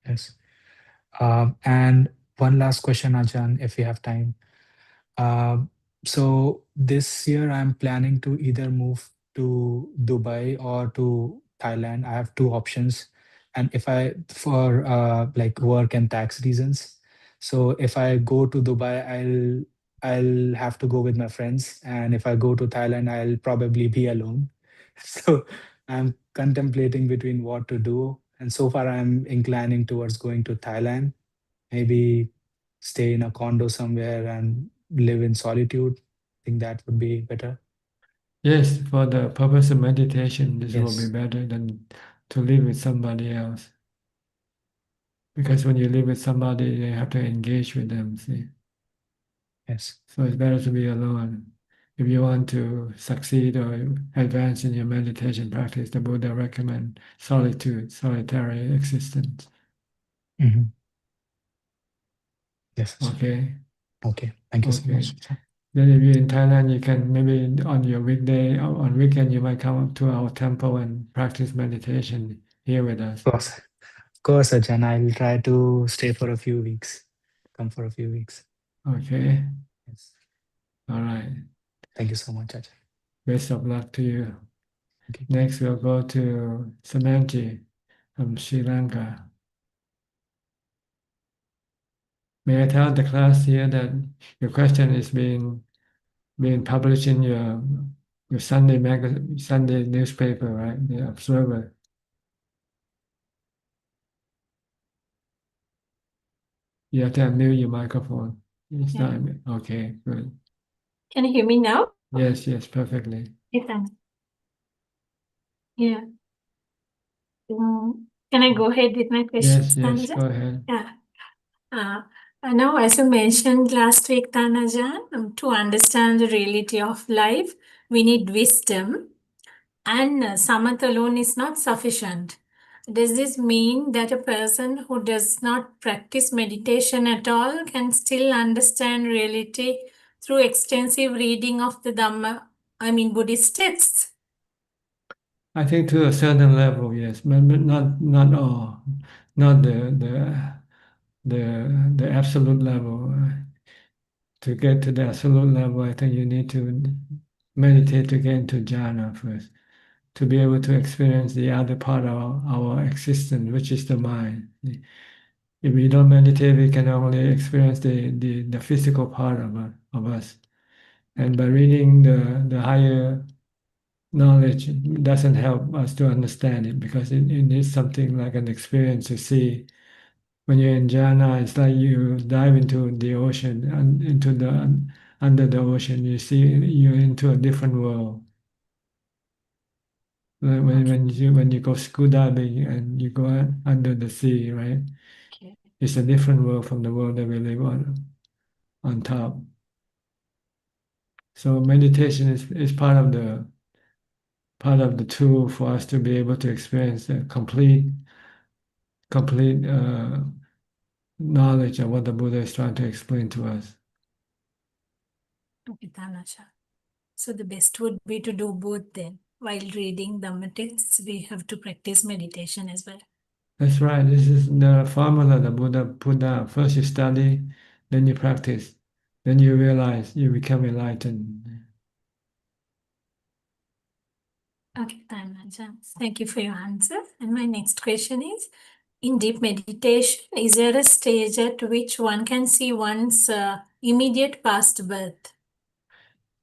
S7: Yeah. Yes. And one last question, Ajahn, if we have time. Um, so this year I'm planning to either move to Dubai or to Thailand. I have two options. And if I, for like work and tax reasons. So if I go to Dubai, I'll have to go with my friends. And if I go to Thailand, I'll probably be alone. So I'm contemplating between what to do. And so far I'm inclining towards going to Thailand, maybe stay in a condo somewhere and live in solitude. I think that would be better.
S3: Yes, for the purpose of meditation, this will be
S7: Yes,
S3: better than to live with somebody else. Because when you live with somebody, you have to engage with them, see.
S7: yes.
S3: So it's better to be alone. If you want to succeed or advance in your meditation practice, the Buddha recommend solitude, solitary existence.
S7: Mhm. Yes, Ajahn.
S3: Okay,
S7: Okay. Thank you so
S3: okay.
S7: much, Ajahn.
S3: Then if you're in Thailand, you can maybe on your weekday, or on weekend, you might come up to our temple and practice meditation here with us.
S7: Of course, Ajahn. I'll try to stay for a few weeks. Come for a few weeks.
S3: Okay,
S7: Yes.
S3: all right.
S7: Thank you so much, Ajahn.
S3: Best of luck to you.
S7: Okay.
S3: Next, we'll go to Samanji from Sri Lanka. May I tell the class here that your question is being published in your Sunday newspaper, right? The Observer. You have to unmute your microphone. It's
S8: Yeah.
S3: not, okay, good.
S8: Can you hear me now?
S3: Yes, yes, perfectly.
S8: Yes, thanks. Yeah. Can I go ahead with my
S3: Yes,
S8: questions,
S3: yes,
S8: Tanajan?
S3: go ahead.
S8: Yeah. Uh, Now, as you mentioned last week, Tanajan, to understand the reality of life, we need wisdom, and samatha alone is not sufficient. Does this mean that a person who does not practice meditation at all can still understand reality through extensive reading of the Buddhist texts?
S3: I think to a certain level, yes, but not all, not the absolute level. To get to the absolute level, I think you need to meditate to get into jhana first, to be able to experience the other part of our existence, which is the mind. If we don't meditate, we can only experience the physical part of us. And by reading the higher knowledge doesn't help us to understand it because it needs something like an experience to see. When you're in jhana, it's like you dive into the ocean and into the under the ocean. You see you're into a different world. When you go scuba diving and you go under the sea, right?
S8: Okay.
S3: It's a different world from the world that we live on top. So meditation is part of the tool for us to be able to experience the complete knowledge of what the Buddha is trying to explain to us.
S8: Okay, Tanasha. So the best would be to do both then. While reading Dhamma texts, we have to practice meditation as well.
S3: That's right. This is the formula the Buddha put down. First you study, then you practice, then you realize you become enlightened.
S8: Okay, Tanasha. Thank you for your answer. And my next question is, in deep meditation, is there a stage at which one can see one's immediate past birth?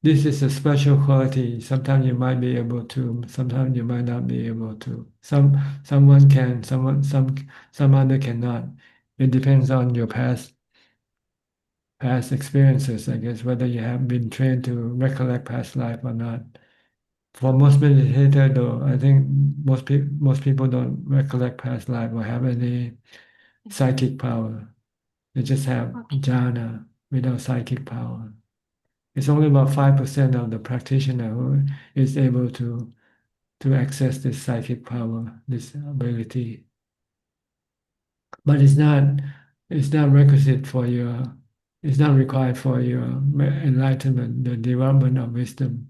S3: This is a special quality. Sometimes you might be able to, sometimes you might not be able to. Someone can, some other cannot. It depends on your past experiences, I guess, whether you have been trained to recollect past life or not. For most meditators, though, I think most people don't recollect past life or have any psychic power. They just have jhana without psychic power. It's only about 5% of the practitioner who is able to access this psychic power, this ability. But it's not requisite for your, it's not required for your enlightenment, the development of wisdom.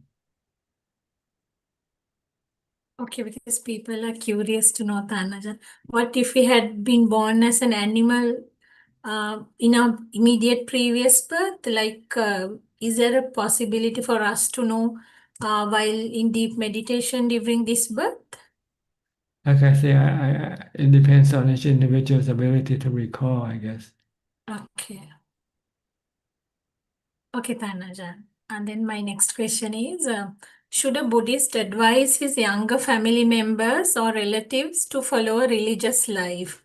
S8: Okay, because people are curious to know, Tanajan, what if we had been born as an animal in our immediate previous birth? Like, is there a possibility for us to know while in deep meditation during this birth?
S3: Like I say, it depends on each individual's ability to recall, I guess.
S8: Okay. Okay, Tanajan. And then my next question is, should a Buddhist advise his younger family members or relatives to follow a religious life?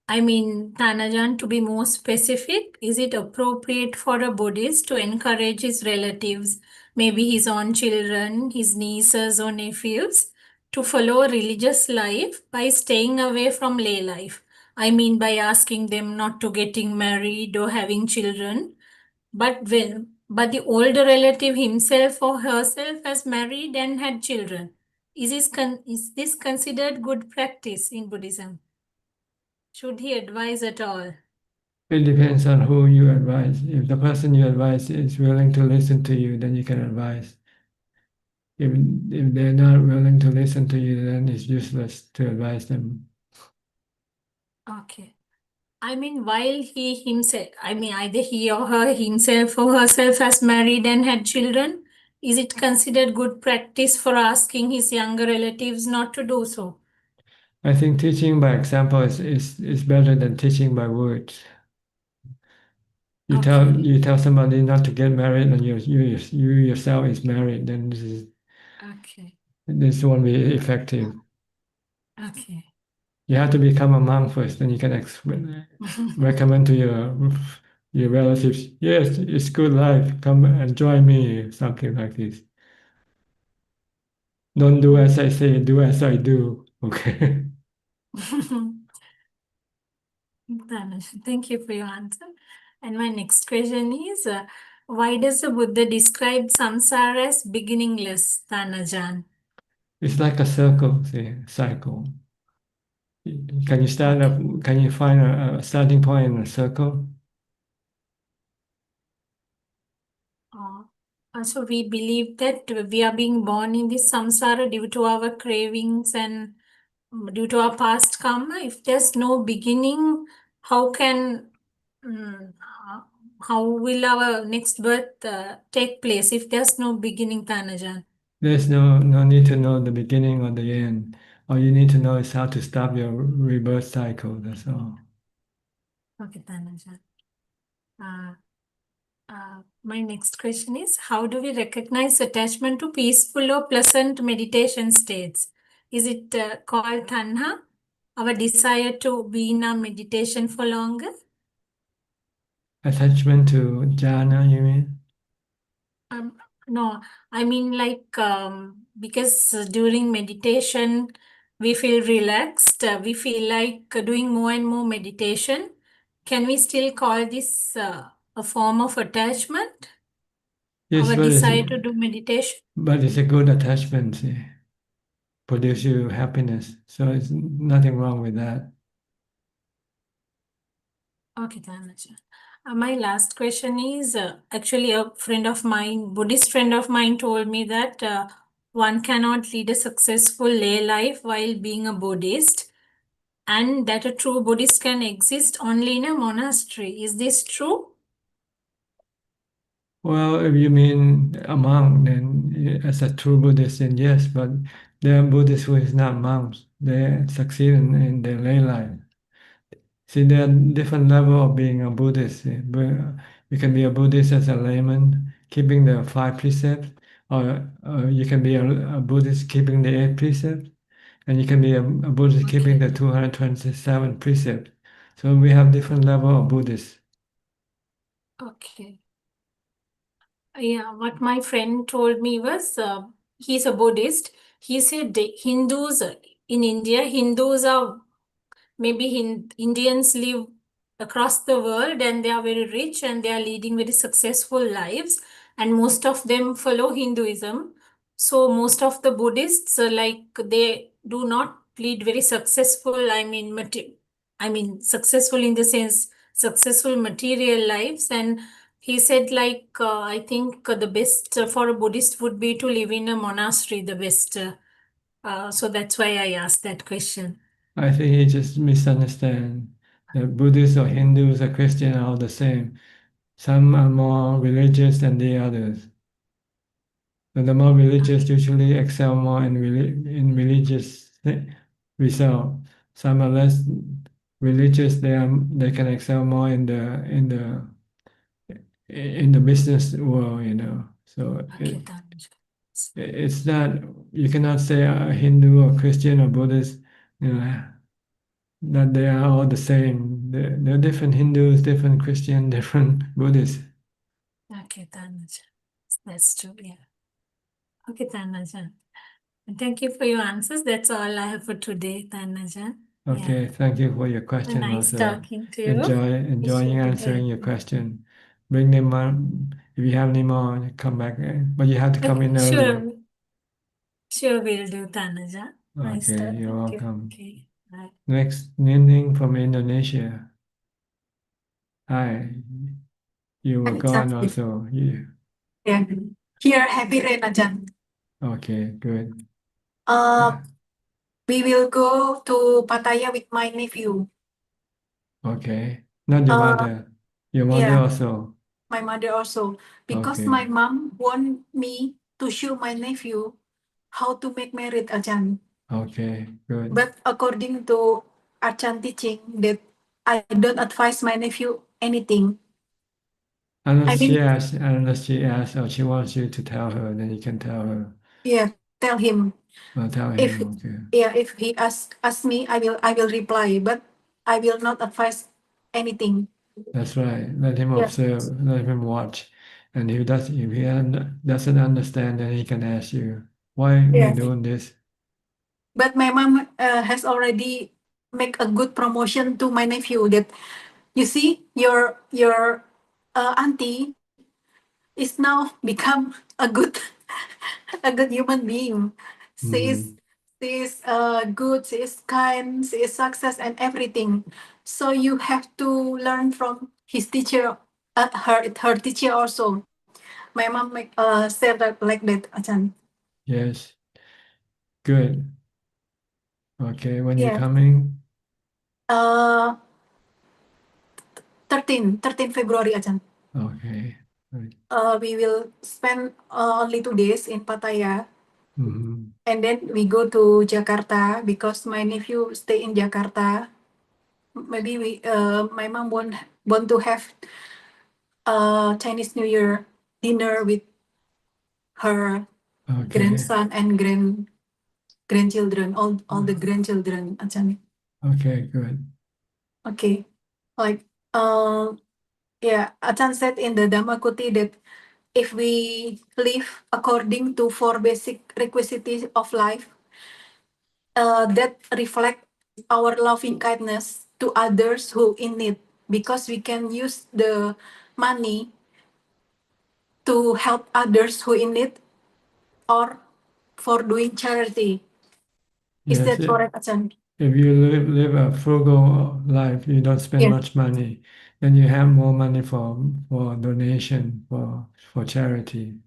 S8: Tanajan, to be more specific, is it appropriate for a Buddhist to encourage his relatives, maybe his own children, his nieces or nephews, to follow a religious life by staying away from lay life? By asking them not to getting married or having children. But the older relative himself or herself has married and had children. Is this considered good practice in Buddhism? Should he advise at all?
S3: It depends on who you advise. If the person you advise is willing to listen to you, then you can advise. If they're not willing to listen to you, then it's useless to advise them.
S8: Okay. While he himself, either he or her himself or herself has married and had children, is it considered good practice for asking his younger relatives not to do so?
S3: I think teaching by example is better than teaching by words. You tell somebody not to get married, and you yourself is married, then
S8: Okay.
S3: this won't be effective.
S8: Okay.
S3: You have to become a monk first, then you can recommend to your relatives. Yes, it's good life. Come and join me. Something like this. Don't do as I say. Do as I do. Okay.
S8: Dhanush, thank you for your answer. And my next question is, why does the Buddha describe samsara as beginningless, Tanajan?
S3: It's like a circle. See, cycle. Can you start
S8: Okay.
S3: up? Can you find a starting point in a circle?
S8: So we believe that we are being born in this samsara due to our cravings and due to our past karma. If there's no beginning, how can mm, how will our next birth take place if there's no beginning, Tanajan?
S3: There's no need to know the beginning or the end. All you need to know is how to stop your rebirth cycle. That's all.
S8: Okay, Tanajan. My next question is, how do we recognize attachment to peaceful or pleasant meditation states? Is it called tanha, our desire to be in our meditation for longer?
S3: Attachment to jhana, you mean?
S8: No, I mean because during meditation we feel relaxed, we feel like doing more and more meditation. Can we still call this a form of attachment?
S3: Yes,
S8: Our desire to do meditation?
S3: but it's a good attachment. See, produce you happiness. So it's nothing wrong with that.
S8: Okay, Tanaja. My last question is actually a friend of mine, Buddhist friend of mine, told me that one cannot lead a successful lay life while being a Buddhist, and that a true Buddhist can exist only in a monastery. Is this true?
S3: Well, if you mean a monk, then as a true Buddhist, then yes, but there are Buddhists who is not monks. They succeed in their lay life. See, there are different level of being a Buddhist. You can be a Buddhist as a layman, keeping the 5 precepts, or you can be a Buddhist keeping the 8 precepts, and you can be a Buddhist keeping the 227 precepts. So we have different level of Buddhists.
S8: Okay. Yeah, what my friend told me was he's a Buddhist. He said the Hindus in India, Hindus are maybe Indians live across the world and they are very rich and they are leading very successful lives, and most of them follow Hinduism. So most of the Buddhists they do not lead very successful, I mean successful in the sense successful material lives. And he said I think the best for a Buddhist would be to live in a monastery, the best. So that's why I asked that question.
S3: I think he just misunderstand. The Buddhists or Hindus or Christian are all the same. Some are more religious than the others. So the more religious usually excel more in religious result. Some are less religious. They can excel more in the business world. So
S8: Okay,
S3: it's not, you cannot say a Hindu or Christian or Buddhist, you know, that they are all the same. There are different Hindus, different Christian, different Buddhists.
S8: Okay, Tanaja. That's true, yeah. Okay, Tanaja. Thank you for your answers. That's all I have for today, Tanaja. Yeah.
S3: Okay, thank you for your question
S8: Nice
S3: also.
S8: talking to you. Wish you
S3: Enjoying
S8: a good
S3: answering your
S8: day.
S3: question. Bring them on. If you have any more, come back. But you have to come
S8: Okay,
S3: in early.
S8: sure. Sure, will do, Tanaja. Nice
S3: Okay, you're
S8: talking to you.
S3: welcome.
S8: Okay, bye.
S3: Next, Nining from Indonesia. Hi, you were gone
S9: Exactly.
S3: also.
S9: Yeah. Here, happy rain, Ajahn.
S3: Okay, good.
S9: Uh, we will go to Pattaya with my nephew.
S3: Okay, not your
S9: Uh,
S3: mother. Your mother
S9: yeah,
S3: also.
S9: my mother also. Because
S3: Okay,
S9: my mom want me to show my nephew how to make merit, Ajahn.
S3: okay, good.
S9: But according to Ajahn teaching that I don't advise my nephew anything. I
S3: Unless
S9: mean,
S3: she asks or she wants you to tell her, then you can tell her.
S9: yeah, tell him.
S3: I'll tell
S9: If
S3: him, okay.
S9: yeah, if he ask me, I will reply, but I will not advise anything.
S3: That's right. Let him
S9: Yeah.
S3: observe, let him watch. And if he doesn't understand, then he can ask you, why we
S9: Yeah.
S3: doing this?
S9: But my mom has already make a good promotion to my nephew that you see your auntie is now become a good a good human being. She is
S3: Mm,
S9: she is good, she is kind, she is success and everything. So you have to learn from his teacher, her teacher also. My mom said that like that, Achan.
S3: yes, good. Okay, when you
S9: Yeah.
S3: coming?
S9: Uh 13 February, Achan.
S3: Okay, right.
S9: We will spend only 2 days in Pattaya,
S3: Mm-hmm.
S9: and then we go to Jakarta because my nephew stay in Jakarta. Maybe my mom want to have Chinese New Year dinner with her
S3: Okay,
S9: grandson and grandchildren, all the grandchildren, Achan.
S3: okay, good.
S9: Okay, like yeah, Achan said in the Dhammakuti that if we live according to four basic requisites of life, that reflect our loving kindness to others who in need, because we can use the money to help others who in need or for doing charity. Is
S3: Yes,
S9: that correct, Achan?
S3: if you live a frugal life, you don't spend
S9: Yeah,
S3: much money, then you have more money for donation, for charity.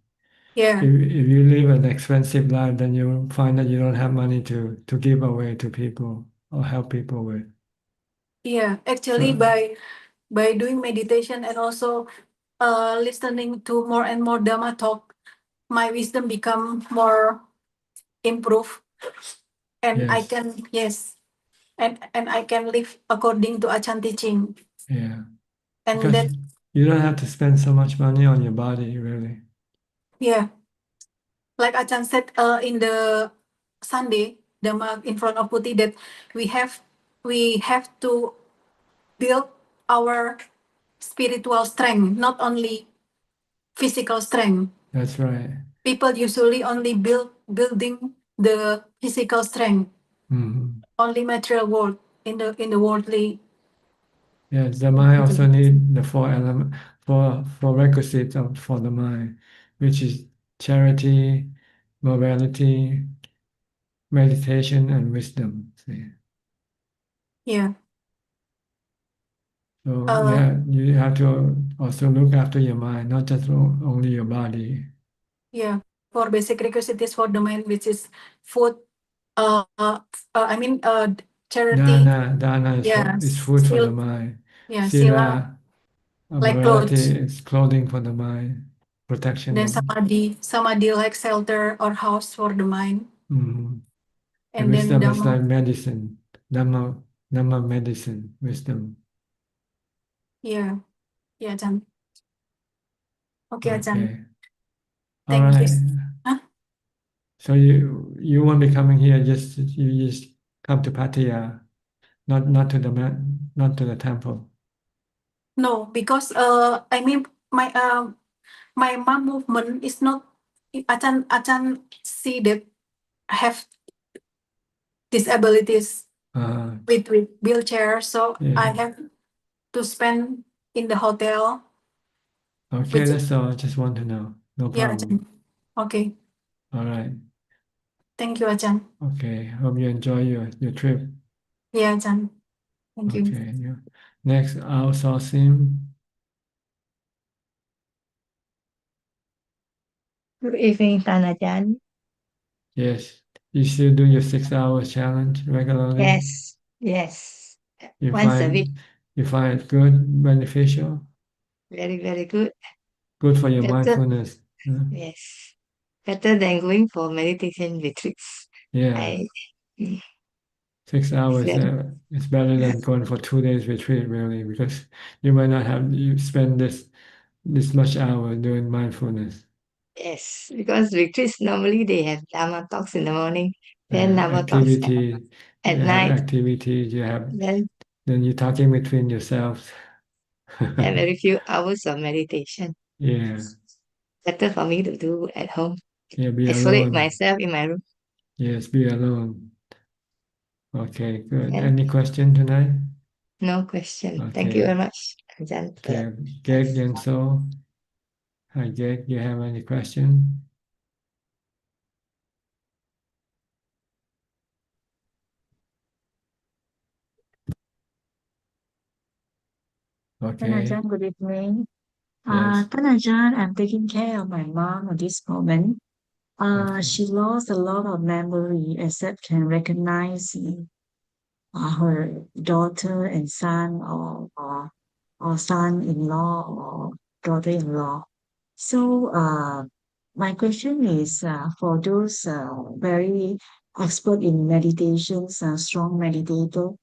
S9: yeah,
S3: If you live an expensive life, then you find that you don't have money to give away to people or help people with.
S9: yeah. Actually,
S3: So
S9: by doing meditation and also listening to more and more Dhamma talk, my wisdom become more improved, and I
S3: yes,
S9: can, yes, and I can live according to Achan teaching,
S3: yeah,
S9: and
S3: because
S9: that,
S3: you don't have to spend so much money on your body, really.
S9: yeah, like Achan said in the Sunday Dhamma in front of Puti, that we have we have to build our spiritual strength, not only physical strength.
S3: That's right.
S9: People usually only building the physical strength,
S3: Hmm.
S9: only material world in the worldly.
S3: Yes, the mind also need the four element for requisites for the mind, which is charity, morality, meditation, and wisdom. See?
S9: Yeah.
S3: So
S9: Uh,
S3: yeah, you have to also look after your mind, not just only your body.
S9: yeah. For basic requisites for the mind, which is food. I mean, charity.
S3: Dana
S9: Yeah.
S3: is food for the mind.
S9: Yeah. Sila,
S3: Sila,
S9: like
S3: morality
S9: clothes.
S3: is clothing for the mind, protection
S9: Then
S3: of.
S9: samadhi like shelter or house for the mind.
S3: Mhm. And
S9: And then
S3: wisdom is
S9: Dhamma.
S3: like medicine, Dhamma, Dhamma medicine, wisdom.
S9: Yeah. Yeah, Chan. Okay, Chan.
S3: Okay. All
S9: Thank you.
S3: right.
S9: Huh?
S3: So you won't be coming here. You just come to Pattaya, not to the not to the temple.
S9: No, because I mean my mom movement is not, Achan see that have disabilities
S3: Uh,
S9: with wheelchair, so I
S3: yeah.
S9: have to spend in the hotel,
S3: Okay,
S9: which,
S3: that's all. I just want to know. No
S9: yeah,
S3: problem.
S9: Achan. Okay.
S3: All right.
S9: Thank you, Achan.
S3: Okay. Hope you enjoy your trip.
S9: Yeah, Achan. Thank you.
S3: Okay. Yeah. Next, outsourcing.
S10: Good evening, Tanajan.
S3: Yes. You still do your 6 hours challenge regularly.
S10: Yes, yes.
S3: You
S10: Once a week,
S3: find you find it good, beneficial,
S10: very, very good.
S3: good for your
S10: Better,
S3: mindfulness.
S10: yes. Better than going for meditation retreats.
S3: Yeah.
S10: I, mm,
S3: 6 hours
S10: very,
S3: is better than going for 2 days retreat, really, because you might not have you spend this much hour doing mindfulness.
S10: Yes, because retreats normally they have Dharma talks in the morning, then Dharma talks
S3: Activity,
S10: at
S3: you have
S10: night,
S3: activities, you have,
S10: then
S3: then you're talking between yourselves.
S10: and very few hours of meditation.
S3: Yeah,
S10: Better for me to do at home.
S3: yeah, be
S10: Isolate
S3: alone.
S10: myself in my room.
S3: Yes, be alone. Okay, good.
S10: And
S3: Any question tonight?
S10: no question. Thank you
S3: Okay,
S10: very much, Ajahn, for
S3: okay.
S10: your
S3: Geg and so, hi Geg, you have any question?
S11: Then
S3: Okay,
S11: Ajahn, good evening.
S3: yes.
S11: Then Ajahn, I'm taking care of my mom at this moment.
S3: Okay.
S11: She lost a lot of memory, except can recognize her daughter and son, or son-in-law or daughter-in-law. So, my question is, for those very expert in meditations, strong meditator,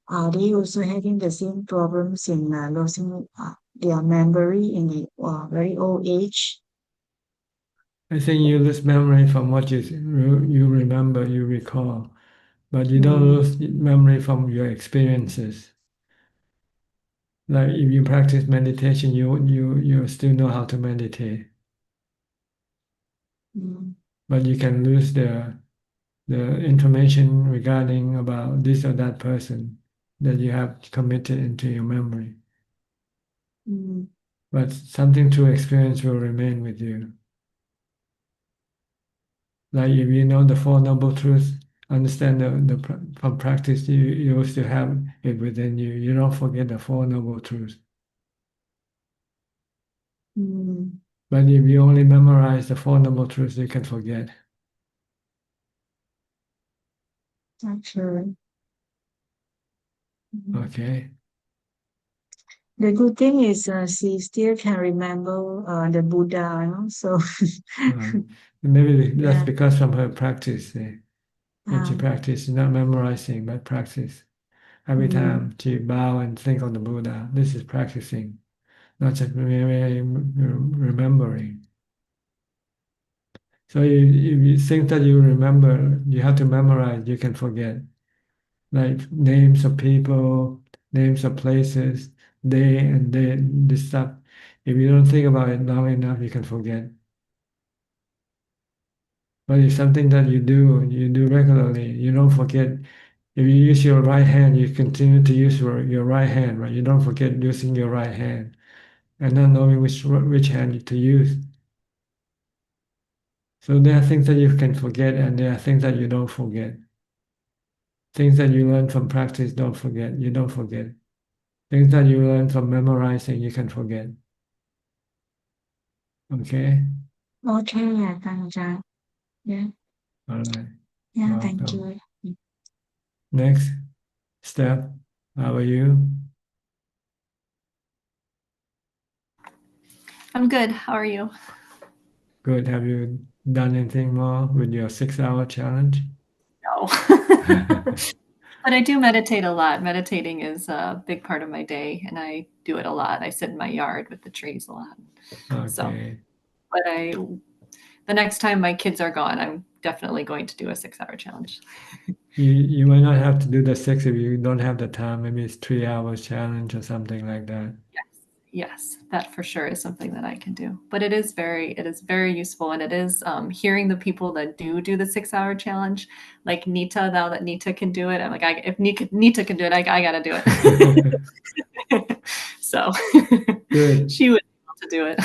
S11: are they also having the same problems in losing their memory in the very old age?
S3: I think you lose memory from what you remember, you recall, but you don't
S11: Mm,
S3: lose memory from your experiences. Like if you practice meditation, you still know how to meditate,
S11: mm,
S3: but you can lose the information regarding about this or that person that you have committed into your memory.
S11: mm,
S3: But something through experience will remain with you. Like if you know the Four Noble Truths, understand from practice, you will still have it within you. You don't forget the Four Noble Truths.
S11: mm.
S3: But if you only memorize the Four Noble Truths, you can forget.
S11: Actually. Mm.
S3: Okay.
S11: The good thing is she still can remember the Buddha, you know? So
S3: Uh, Maybe that's
S11: yeah,
S3: because from her practice. When she
S11: um,
S3: practice, not memorizing, but practice. Every
S11: mm,
S3: time she bow and think of the Buddha, this is practicing, not just remembering. So if you think that you remember, you have to memorize, you can forget. Like names of people, names of places, day and day, this stuff. If you don't think about it long enough, you can forget. But it's something that you do regularly, you don't forget. If you use your right hand, you continue to use your right hand, right? You don't forget using your right hand and not knowing which hand to use. So there are things that you can forget and there are things that you don't forget. Things that you learn from practice, don't forget. You don't forget. Things that you learn from memorizing, you can forget. Okay?
S11: okay, yeah, thank you. Yeah,
S3: All right.
S11: yeah, thank
S3: Welcome.
S11: you.
S3: Next step. How are you?
S12: I'm good. How are you?
S3: Good. Have you done anything more with your 6-hour challenge?
S12: No. But I do meditate a lot. Meditating is a big part of my day, and I do it a lot. I sit in my yard with the trees a lot. So,
S3: Okay.
S12: but the next time my kids are gone, I'm definitely going to do a 6-hour challenge.
S3: You might not have to do the 6 if you don't have the time. Maybe it's 3 hours challenge or something like that.
S12: Yes, that for sure is something that I can do. But it is very useful, and it is hearing the people that do the 6-hour challenge, like Nita. Now that Nita can do it, I'm like, if Nita can do it, I gotta do it. So
S3: Good.
S12: she was able to do it.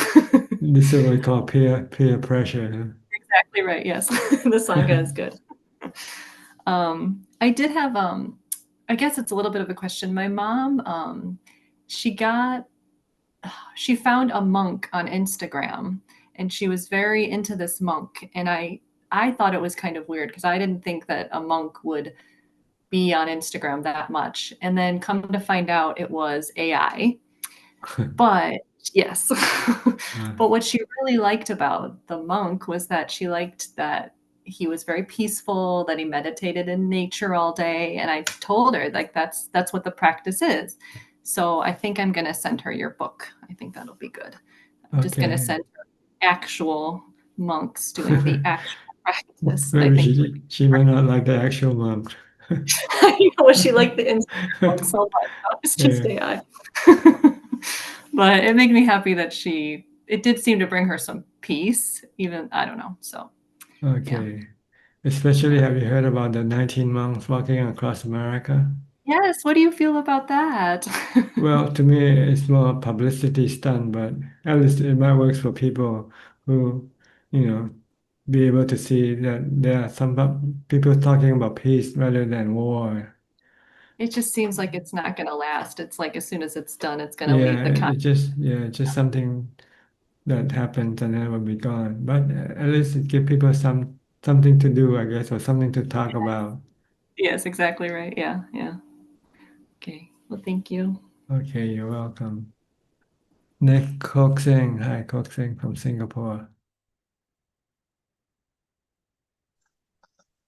S3: This is what we call peer pressure.
S12: Exactly right. Yes, the sangha is good. I did have I guess it's a little bit of a question. My mom, she got she found a monk on Instagram and she was very into this monk, and I thought it was kind of weird because I didn't think that a monk would be on Instagram that much. And then come to find out it was AI. But yes. But what she really liked about the monk was that she liked that he was very peaceful, that he meditated in nature all day. And I told her like that's what the practice is. So I think I'm gonna send her your book. I think that'll be good. I'm just gonna
S3: Okay.
S12: send her actual monks doing the actual practice. And I
S3: Maybe
S12: think
S3: she might not like the actual monk.
S12: I know she liked the instant monk so much. That was just
S3: Yeah.
S12: AI. But it made me happy that it did seem to bring her some peace, even, I don't know. So, yeah.
S3: Okay. Especially, have you heard about the 19 monks walking across America?
S12: Yes, what do you feel about that?
S3: Well, to me, it's more publicity stunt, but at least it might work for people who, you know, be able to see that there are some people talking about peace rather than war.
S12: It just seems like it's not going to last. It's like as soon as it's done, it's going to leave
S3: Yeah,
S12: the country.
S3: it's just something that happens and then it will be gone. But at least it give people something to do, I guess, or something to talk about.
S12: Yes, exactly right. Yeah, yeah. Okay. Well, thank you.
S3: Okay, you're welcome. Nick Koksing. Hi, Koksing from Singapore.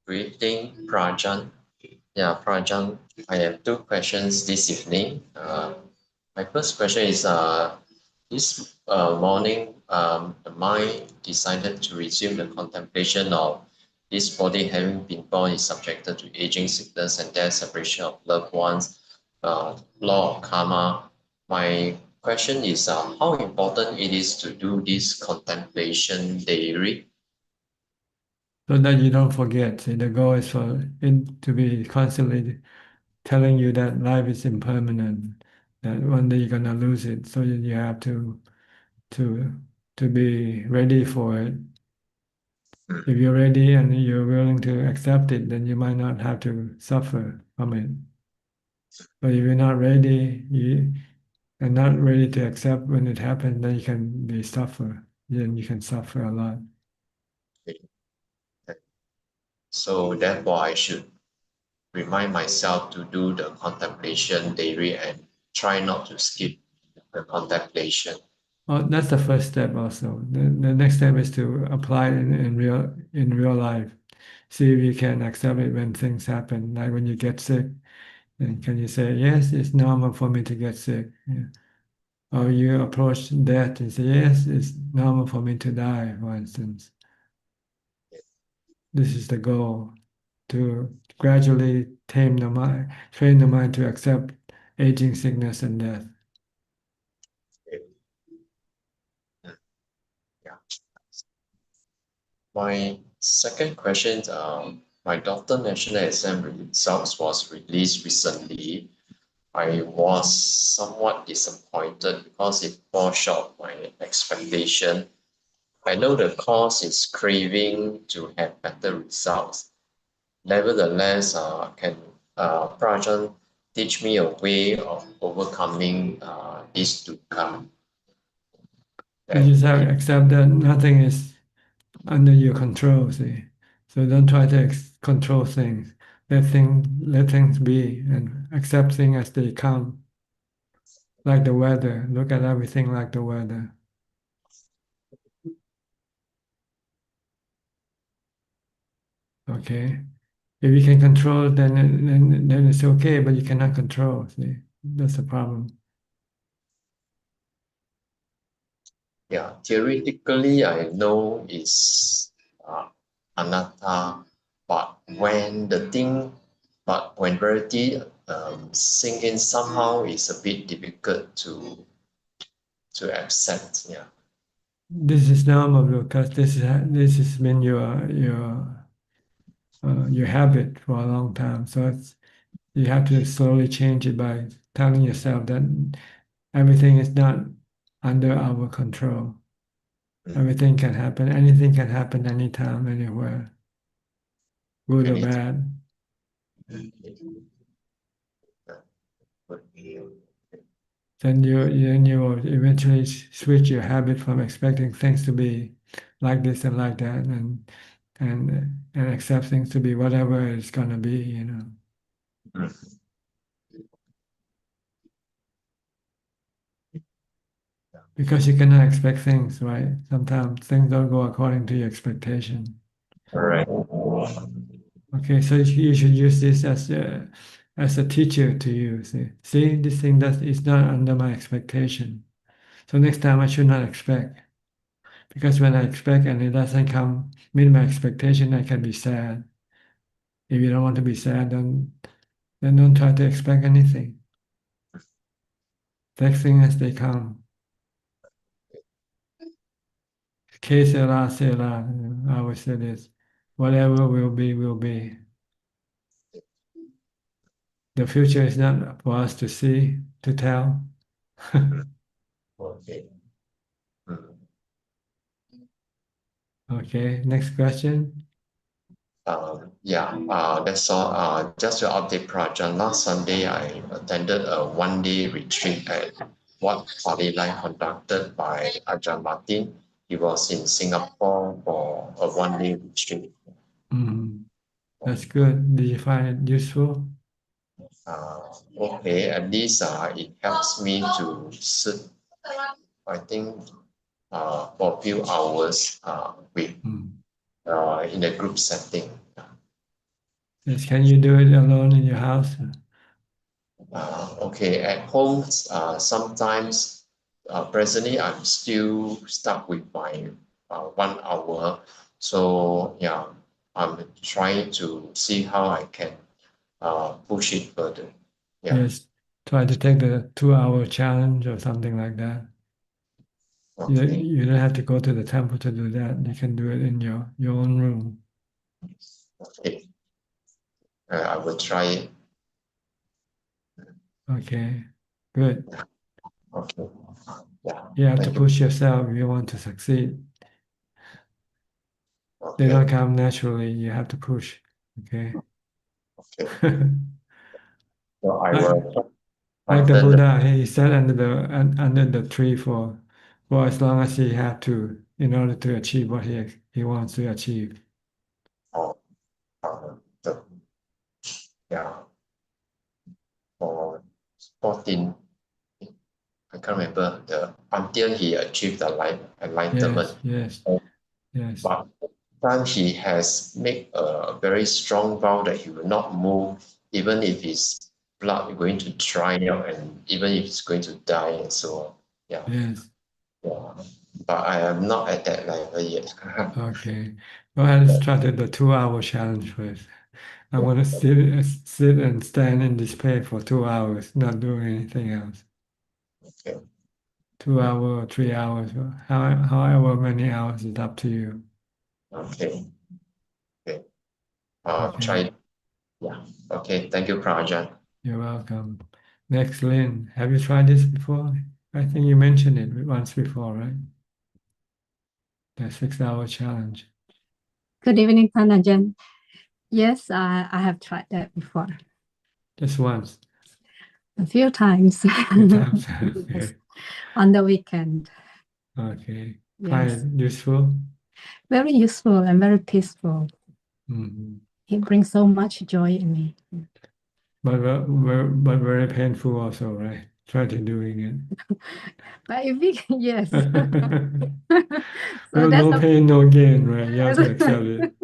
S13: Greeting, Prajan. Yeah, Prajan, I have two questions this evening. My first question is this morning, the mind decided to resume the contemplation of this body having been born is subjected to aging, sickness, and death, separation of loved ones, law of karma. My question is how important it is to do this contemplation daily.
S3: So that you don't forget. See, the goal is for it to be constantly telling you that life is impermanent, that one day you're gonna lose it. So you have to to be ready for it. If you're ready and you're willing to accept it, then you might not have to suffer from it. But if you're not ready, you are not ready to accept when it happens, then you can be suffer. Then you can suffer a lot.
S13: So therefore, I should remind myself to do the contemplation daily and try not to skip the contemplation.
S3: Oh, that's the first step also. The next step is to apply it in real life. See if you can accept it when things happen. Like when you get sick, then can you say, yes, it's normal for me to get sick. Yeah. Or you approach death and say, yes, it's normal for me to die, for instance. This is the goal, to gradually tame the mind, train the mind to accept aging, sickness, and death.
S13: Yeah. My second question, my doctor national exam results was released recently. I was somewhat disappointed because it falls short of my expectation. I know the course is craving to have better results. Nevertheless, can Prajan teach me a way of overcoming this to come?
S3: You just have to accept that nothing is under your control, see. So don't try to control things. Let things be and accept things as they come. Like the weather. Look at everything like the weather. Okay. If you can control it, then it's okay, but you cannot control. See, that's the problem.
S13: Yeah, theoretically, I know it's anatta, but when reality sink in, somehow it's a bit difficult to accept. Yeah.
S3: This is normal because this has been your habit for a long time. So you have to slowly change it by telling yourself that everything is not under our control. Everything can happen. Anything can happen anytime, anywhere, good or bad. Then you will eventually switch your habit from expecting things to be like this and like that, and accept things to be whatever it's gonna be. Because you cannot expect things, right? Sometimes things don't go according to your expectation.
S13: All right.
S3: Okay, so you should use this as a teacher to you. See, this thing that is not under my expectation. So next time I should not expect. Because when I expect and it doesn't come meet my expectation, I can be sad. If you don't want to be sad, then don't try to expect anything. Take things as they come. Que sera, sera. I always say this. Whatever will be, will be. The future is not for us to see, to tell.
S13: Okay. Mm.
S3: Okay, next question.
S13: That's all. Just to update Prajan, last Sunday I attended a one-day retreat at Wat Pali Line conducted by Ajahn Martin. He was in Singapore for a one-day retreat.
S3: That's good. Did you find it useful?
S13: Okay, at least it helps me to sit, I think, for a few hours with in a group setting.
S3: Yes, can you do it alone in your house?
S13: Okay, at home, sometimes presently I'm still stuck with my 1 hour. So yeah, I'm trying to see how I can push it further. Yeah.
S3: Yes, try to take the 2 hour challenge or something like that.
S13: Okay.
S3: You don't have to go to the temple to do that. You can do it in your own room.
S13: Okay. I will try it.
S3: Okay, good.
S13: Okay. Yeah.
S3: You have to
S13: Thank you.
S3: push yourself if you want to succeed. They
S13: Okay.
S3: don't come naturally. You have to push. Okay.
S13: Okay. So I
S3: Like,
S13: will
S3: like the
S13: tighten the.
S3: Buddha, he sat under the tree for as long as he had to in order to achieve what he wants to achieve.
S13: Oh, the yeah, for 14, I can't remember the until he achieved the light
S3: Yes,
S13: enlightenment.
S3: yes, yes,
S13: But then he has made a very strong vow that he will not move, even if his blood is going to dry up and even if he's going to die and so on. Yeah,
S3: yes.
S13: yeah. But I am not at that level yet.
S3: Okay. Go ahead and start the 2 hour challenge first. I want to sit and stand in display for 2 hours, not doing anything else.
S13: Okay.
S3: 2 hour, 3 hours, however many hours is up to you.
S13: Okay. Okay.
S3: Okay.
S13: Try. Yeah. Okay. Thank you, Prajan.
S3: You're welcome. Next, Lynn, have you tried this before? I think you mentioned it once before, right? The 6 hour challenge.
S14: Good evening, Tanajan. Yes, I have tried that before.
S3: Just once.
S14: A few times.
S3: Few times. Okay.
S14: On the weekend.
S3: Okay.
S14: Yes.
S3: Find it useful?
S14: Very useful and very peaceful.
S3: Mm-hmm.
S14: It brings so much joy in me.
S3: But very painful also, right? Try to doing it.
S14: But if we, yes. So
S3: Well,
S14: that's
S3: no pain, no gain, right? You have to accept it.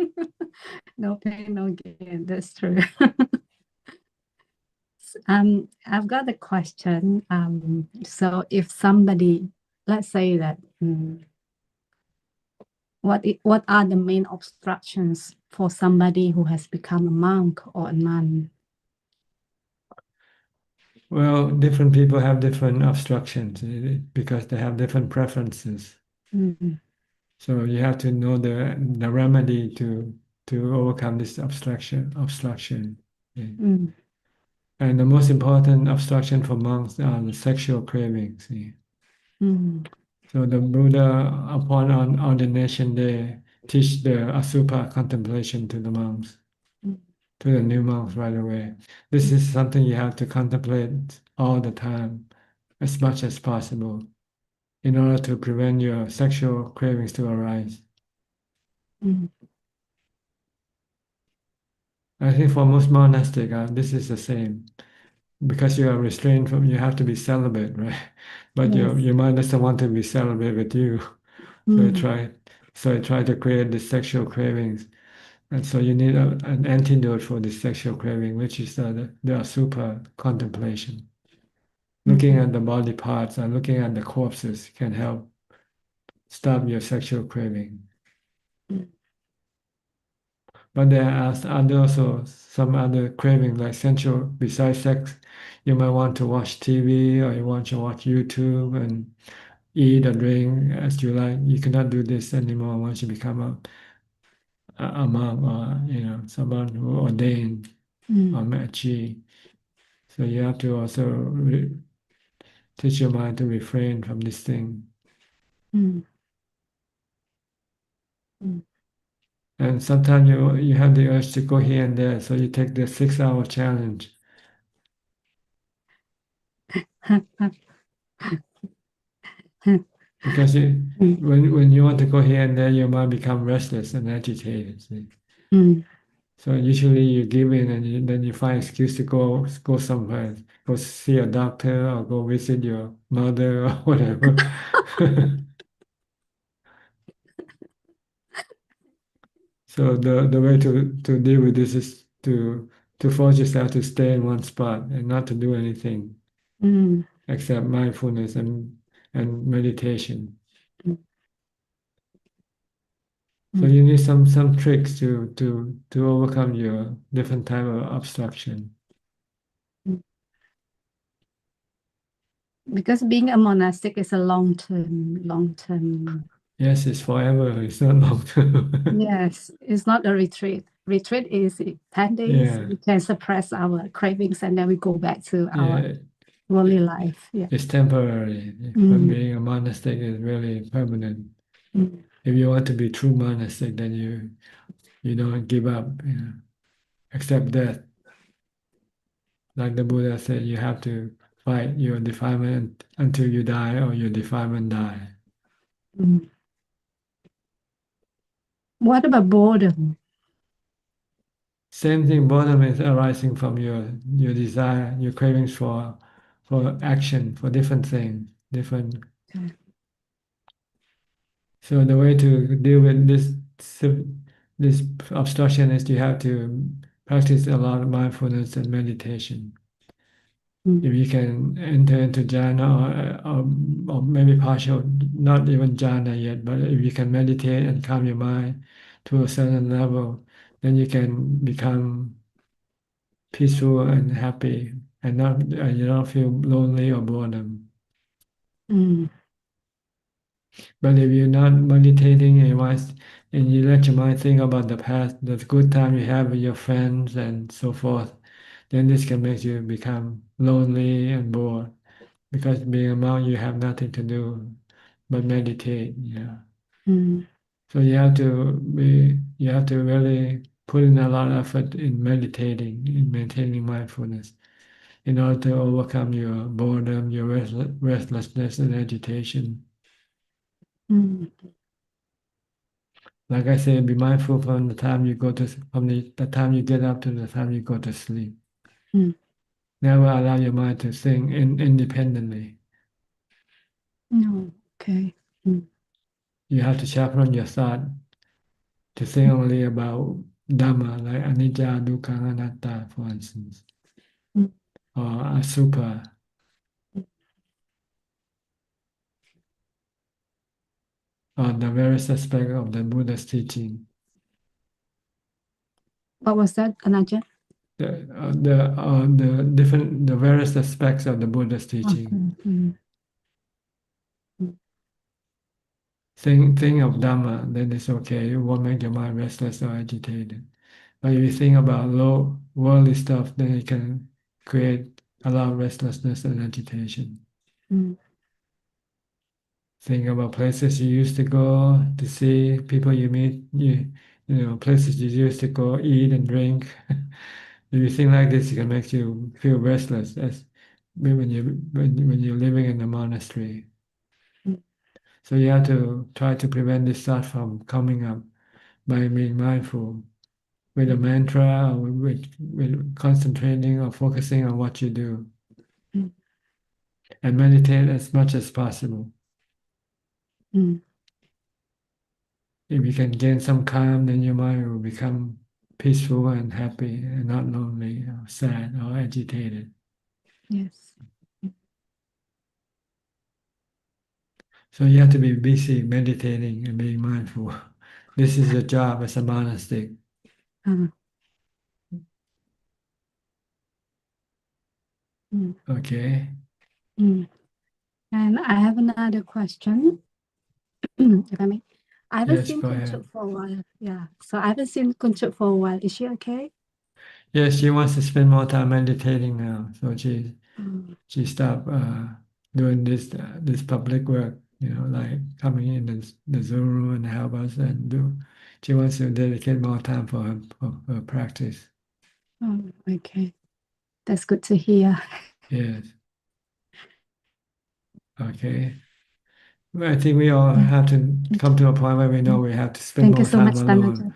S14: No pain, no gain. That's true. I've got a question. So if somebody, let's say that, what are the main obstructions for somebody who has become a monk or a nun?
S3: Well, different people have different obstructions because they have different preferences.
S14: Mm.
S3: So you have to know the remedy to overcome this obstruction. Okay.
S14: Mm.
S3: And the most important obstruction for monks are the sexual cravings. See.
S14: Mm.
S3: So the Buddha, upon ordination day, teach the Asupa contemplation to the monks, to the new monks right away. This is something you have to contemplate all the time, as much as possible, in order to prevent your sexual cravings to arise.
S14: Mm.
S3: I think for most monastic, this is the same. Because you are restrained from, you have to be celibate, right? But
S14: Yes.
S3: your mind doesn't want to be celibate with you. So
S14: Mm.
S3: I try to create the sexual cravings. And so you need an antidote for this sexual craving, which is the asupa contemplation. Looking at the body parts and looking at the corpses can help stop your sexual craving.
S14: Mm.
S3: But there are also some other craving like sensual besides sex. You might want to watch TV or you want to watch YouTube and eat or drink as you like. You cannot do this anymore once you become a monk or someone who ordained or Machi. So you have to also teach your mind to refrain from this thing.
S14: Mm. Mm.
S3: And sometimes you have the urge to go here and there, so you take the 6-hour challenge. Because when you want to go here and there, your mind become restless and agitated. See?
S14: Mm.
S3: So usually you give in and then you find excuse to go somewhere, go see a doctor or go visit your mother or whatever. So the way to deal with this is to force yourself to stay in one spot and not to do anything
S14: Mm.
S3: except mindfulness and meditation.
S14: Mm.
S3: So you need some tricks to overcome your different type of obstruction.
S14: Mm. Because being a monastic is a long term.
S3: Yes, it's forever. It's not long term.
S14: Yes, it's not a retreat. Retreat is 10 days.
S3: Yeah,
S14: We can suppress our cravings and then we go back to our
S3: yeah.
S14: worldly life. Yeah.
S3: It's temporary, but
S14: Mm.
S3: being a monastic is really permanent.
S14: Mm.
S3: If you want to be true monastic, then you don't give up, accept death. Like the Buddha said, you have to fight your defilement until you die or your defilement die.
S14: Mm. What about boredom?
S3: Same thing, boredom is arising from your desire, your cravings for action, for different things, different.
S14: Okay.
S3: So the way to deal with this obstruction is you have to practice a lot of mindfulness and meditation. If you can enter into jhana or maybe partial, not even jhana yet, but if you can meditate and calm your mind to a certain level, then you can become peaceful and happy and not you don't feel lonely or boredom.
S14: Mm.
S3: But if you're not meditating and you let your mind think about the past, the good time you have with your friends and so forth, then this can make you become lonely and bored. Because being a monk, you have nothing to do but meditate. Yeah.
S14: Mm.
S3: So you have to really put in a lot of effort in meditating, in maintaining mindfulness, in order to overcome your boredom, your restlessness and agitation.
S14: Mm.
S3: Like I said, be mindful from the time you go to from the time you get up to the time you go to sleep.
S14: Mm.
S3: Never allow your mind to think independently.
S14: No. Okay. Mm.
S3: You have to chaperone your thought to think only about Dhamma, like anicca, dukkha, anatta, for instance,
S14: Mm.
S3: or asubha, or the various aspects of the Buddha's teaching.
S14: What was that, Anaja?
S3: The various aspects of the Buddha's
S14: Okay.
S3: teaching.
S14: Mm.
S3: Think of Dhamma, then it's okay. It won't make your mind restless or agitated. But if you think about low worldly stuff, then it can create a lot of restlessness and agitation.
S14: Mm.
S3: Think about places you used to go to see, people you meet, places you used to go eat and drink. If you think like this, it can make you feel restless as when you're living in a monastery.
S14: Mm.
S3: So you have to try to prevent this thought from coming up by being mindful with a mantra or with concentrating or focusing on what you do
S14: Mm.
S3: and meditate as much as possible.
S14: Mm.
S3: If you can gain some calm, then your mind will become peaceful and happy and not lonely or sad or agitated.
S14: Yes.
S3: So you have to be busy meditating and being mindful. This is your job as a monastic.
S14: Uh, mm,
S3: Okay.
S14: mm. And I have another question, if I may. I haven't
S3: Yes,
S14: seen
S3: go ahead.
S14: Kunchup for a while. Yeah. So I haven't seen Kunchup for a while. Is she okay?
S3: Yes, she wants to spend more time meditating now. So
S14: Mm,
S3: she stopped doing this public work, like coming in the Zoom room and help us and do. She wants to dedicate more time for her practice.
S14: oh, okay. That's good to hear.
S3: Yes. Okay. Well, I think we all
S14: Yeah.
S3: have to come to a point where we know we have to spend
S14: Thank you
S3: more
S14: so
S3: time
S14: much,
S3: alone.
S14: Tanaja.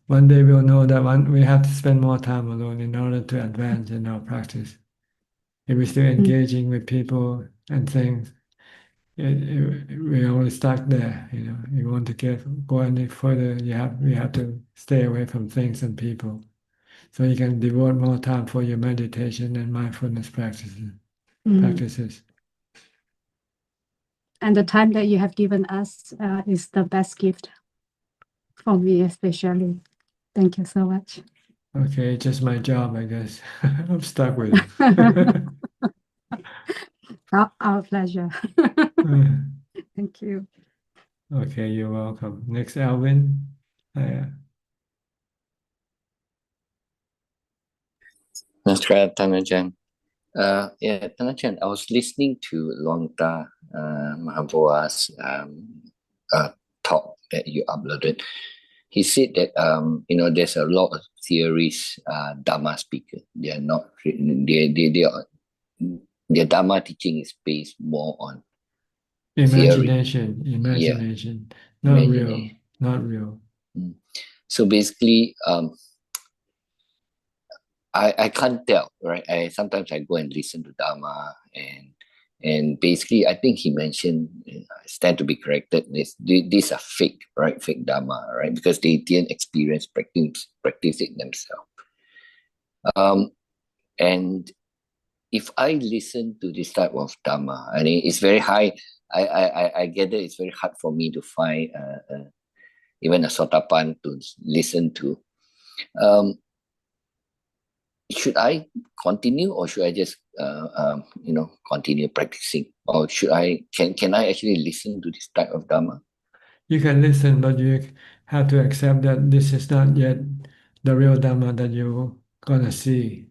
S3: One day we'll know that we have to spend more time alone in order to advance in our practice. If we're still
S14: Mm,
S3: engaging with people and things, we're only stuck there. You want to go any further, you have to stay away from things and people, so you can devote more time for your meditation and mindfulness practices.
S14: mm.
S3: Practices.
S14: And the time that you have given us is the best gift for me, especially. Thank you so much.
S3: Okay, just my job, I guess. I'm stuck with it.
S14: Our pleasure. Thank you.
S3: Okay, you're welcome. Next, Alvin.
S15: Namaskar, Tanajan. Yeah, Tanajan, I was listening to Longta Mahaboa's talk that you uploaded. He said that there's a lot of theories, Dharma speaker. They are not they are their Dharma teaching is based more on theory.
S3: Imagination,
S15: Yeah,
S3: not real, not real.
S15: So basically, I can't tell, right? Sometimes I go and listen to Dharma, and basically I think he mentioned, I stand to be corrected, these are fake, right? Fake Dharma, right? Because they didn't experience practice it themselves. And if I listen to this type of Dharma, I mean, it's very high. I gather it's very hard for me to find even a sotapan to listen to. Should I continue, or should I just continue practicing, or should I can I actually listen to this type of Dharma?
S3: You can listen, but you have to accept that this is not yet the real Dhamma that you're gonna see.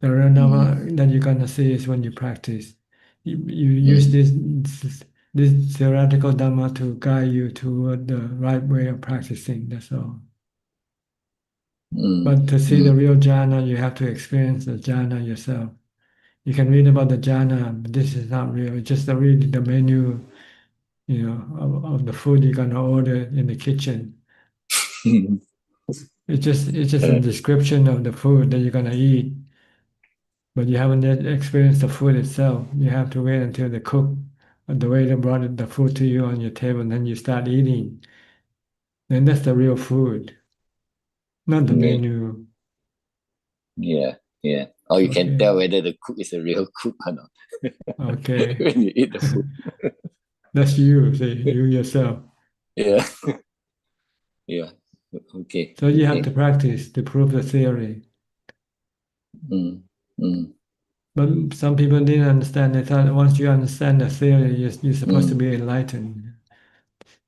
S3: The real Dhamma that you're gonna see is when you practice. You use this theoretical Dhamma to guide you toward the right way of practicing. That's all. But to see the real jhana, you have to experience the jhana yourself. You can read about the jhana, but this is not real. It's just the menu, of the food you're gonna order in the kitchen. It's just a description of the food that you're gonna eat, but you haven't yet experienced the food itself. You have to wait until the waiter brought the food to you on your table, and then you start eating. Then that's the real food, not the menu.
S15: Yeah. Or you can tell whether the cook is a real cook or not.
S3: Okay.
S15: When you eat the food.
S3: That's you, see, you yourself.
S15: Yeah. Yeah. Okay.
S3: So you have to practice to prove the theory. But some people didn't understand. They thought once you understand the theory, you're supposed to be enlightened.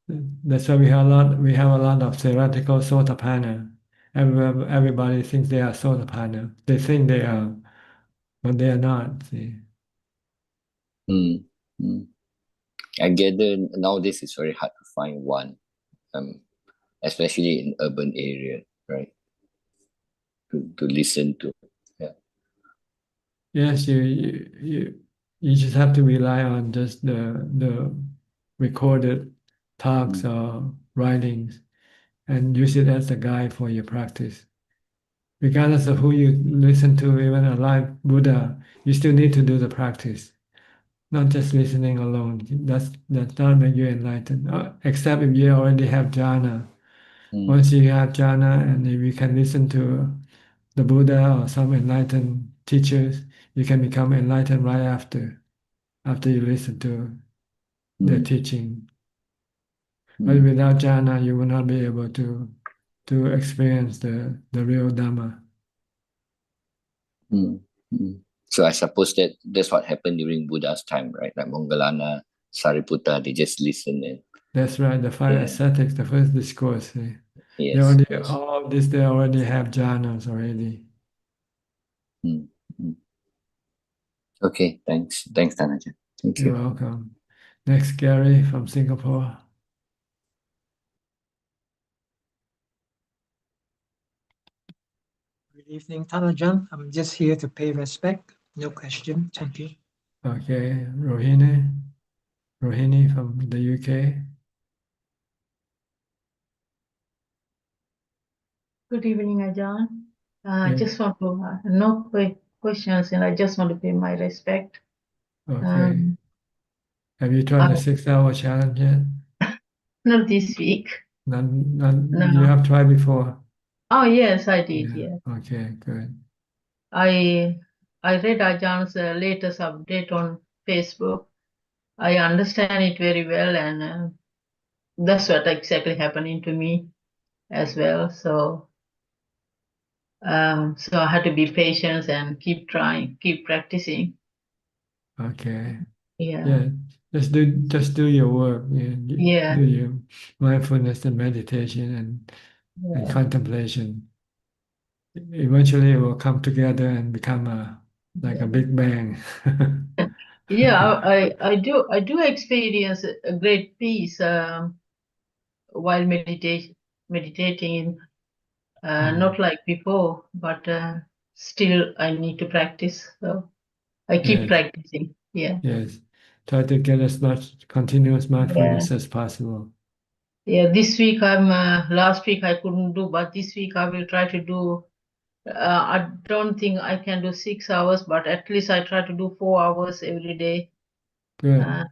S3: That's why we have a lot of theoretical sotapanna. Everybody thinks they are sotapanna. They think they are, but they are not. See.
S15: I gather nowadays it's very hard to find one, especially in urban area, right? To listen to. Yeah.
S3: Yes, you just have to rely on just the recorded talks or writings and use it as a guide for your practice. Regardless of who you listen to, even a live Buddha, you still need to do the practice, not just listening alone. That's not make you enlightened, except if you already have jhana. Once you have jhana, and if you can listen to the Buddha or some enlightened teachers, you can become enlightened right after you listen to the
S15: Mm,
S3: teaching. But
S15: mm,
S3: without jhana, you will not be able to experience the real Dhamma.
S15: mm, mm. So I suppose that's what happened during Buddha's time, right? Like Moggallana, Sariputta, they just listen and
S3: That's right, the five
S15: yeah,
S3: ascetics, the first discourse. They
S15: yes,
S3: already
S15: yes.
S3: all of this they already have jhanas already.
S15: Mm, mm. Okay, thanks. Thanks, Tanajan. Thank
S3: You're
S15: you.
S3: welcome. Next, Gary from Singapore.
S16: Good evening, Tanajan. I'm just here to pay respect. No question. Thank you.
S3: Okay, Rohini from the UK.
S17: Good evening, Ajahn. I
S3: Yeah.
S17: just want to, no quick questions, and I just want to pay my respect.
S3: Okay. Have you tried the
S17: I,
S3: 6 hour challenge yet?
S17: not this week.
S3: None, you
S17: No.
S3: have tried before?
S17: Oh, yes, I did.
S3: Yeah.
S17: Yes.
S3: Okay, good.
S17: I read Ajah's latest update on Facebook. I understand it very well, and that's what exactly happening to me as well. So I had to be patient and keep trying, keep practicing.
S3: Okay.
S17: Yeah.
S3: Yeah. Just do your work. Yeah.
S17: Yeah.
S3: Do your mindfulness and meditation and
S17: Yeah.
S3: contemplation. Eventually it will come together and become like a big bang.
S17: Yeah, I do experience a great peace while meditating. Not like before, but still I need to practice. So I keep
S3: Yes.
S17: practicing. Yeah,
S3: Yes. Try to get as much continuous
S17: yeah,
S3: mindfulness as possible.
S17: yeah. This week I'm. Last week I couldn't do, but this week I will try to do. I don't think I can do 6 hours, but at least I try to do 4 hours every day. Uh,
S3: Good.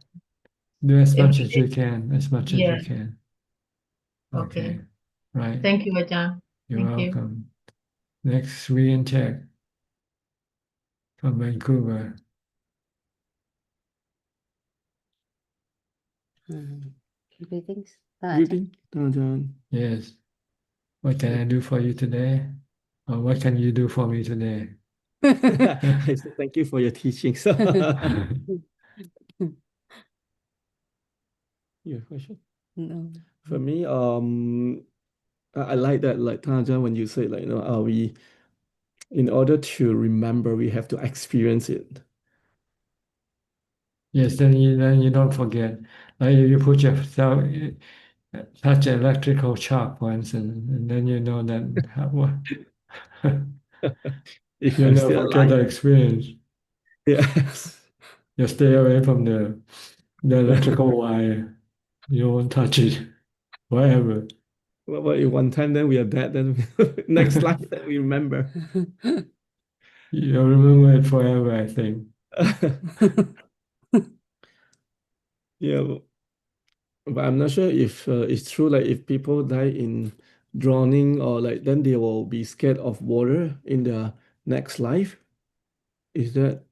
S3: Do as
S17: every
S3: much as
S17: day.
S3: you can, as much as
S17: Yeah.
S3: you can.
S17: Okay.
S3: Okay. Right.
S17: Thank you, Ajahn.
S3: You're
S17: Thank you.
S3: welcome. Next, Sri and Tech from Vancouver.
S18: Greetings.
S19: Greeting, Ajahn.
S3: Yes. What can I do for you today? Or what can you do for me today?
S19: I said thank you for your teachings. Your question?
S18: No.
S19: For me, I like that, like Tanajan, when you say, like, we, in order to remember, we have to experience it.
S3: Yes, then you don't forget. Like if you put yourself touch an electrical shock once, and then you know that
S19: If
S3: you'll
S19: you're
S3: never
S19: still
S3: forget
S19: alive.
S3: the experience.
S19: Yes.
S3: You stay away from the electrical wire. You won't touch it, whatever.
S19: Well, if one time then we are dead, then next life that we remember.
S3: You'll remember it forever, I think.
S19: Yeah, but I'm not sure if it's true. Like if people die in drowning or like, then they will be scared of water in their next life. Is that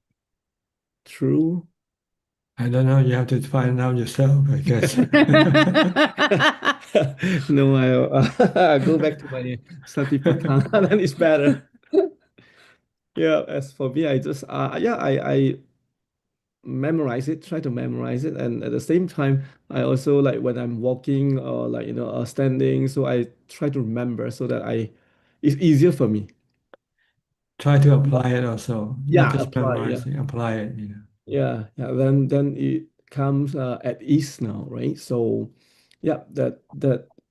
S19: true?
S3: I don't know. You have to find out yourself, I guess.
S19: No, I go back to my Satipatthana, then it's better. Yeah, as for me, I just yeah, I memorize it, try to memorize it, and at the same time, I also like when I'm walking or like standing, so I try to remember so that it's easier for me.
S3: Try to apply it also, not
S19: Yeah,
S3: just
S19: apply. Yeah,
S3: memorizing, apply it,
S19: yeah. Then it comes at ease now, right? So, yeah, that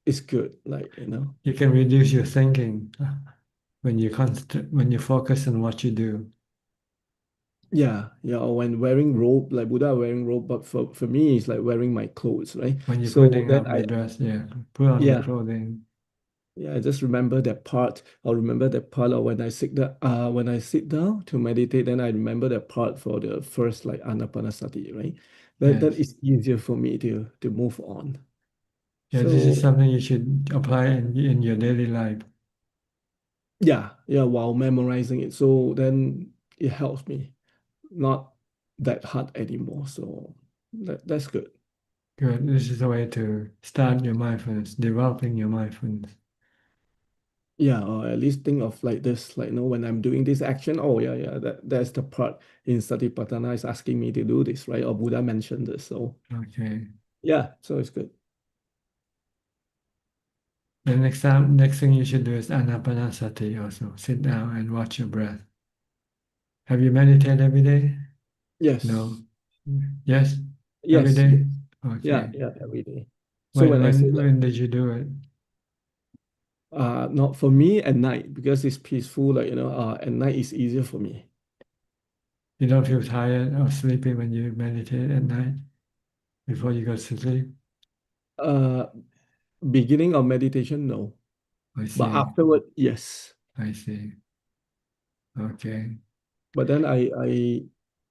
S19: is good. Like
S3: You can reduce your thinking when when you focus on what you do.
S19: yeah. Or when wearing robe, like Buddha wearing robe, but for me, it's like wearing my clothes, right?
S3: When you're
S19: So
S3: putting
S19: then
S3: up your dress, put on your
S19: yeah,
S3: clothing.
S19: yeah, I just remember that part. I'll remember that part of when I sit down to meditate, then I remember that part for the first like Anapanasati, right? That
S3: Yes.
S19: is easier for me to move on.
S3: Yeah, this is
S19: So
S3: something you should apply in your daily life.
S19: yeah, while memorizing it. So then it helps me not that hard anymore. So that's good.
S3: Good. This is a way to start your mindfulness, developing your mindfulness.
S19: Yeah, or at least think of like this, like, when I'm doing this action, oh yeah, that's the part in Satipatthana is asking me to do this, right? Or Buddha mentioned this. So
S3: Okay.
S19: yeah, so it's good.
S3: The next thing you should do is anapanasati also. Sit down and watch your breath. Have you meditated every day?
S19: Yes.
S3: No. Yes? Every
S19: Yes.
S3: day?
S19: Yeah,
S3: Okay.
S19: every day. So when I say that,
S3: When did you do it?
S19: not for me at night because it's peaceful, like, at night is easier for me.
S3: You don't feel tired or sleepy when you meditate at night before you go to sleep?
S19: Beginning of meditation, no.
S3: I
S19: But
S3: see.
S19: afterward, yes.
S3: I see. Okay.
S19: But then I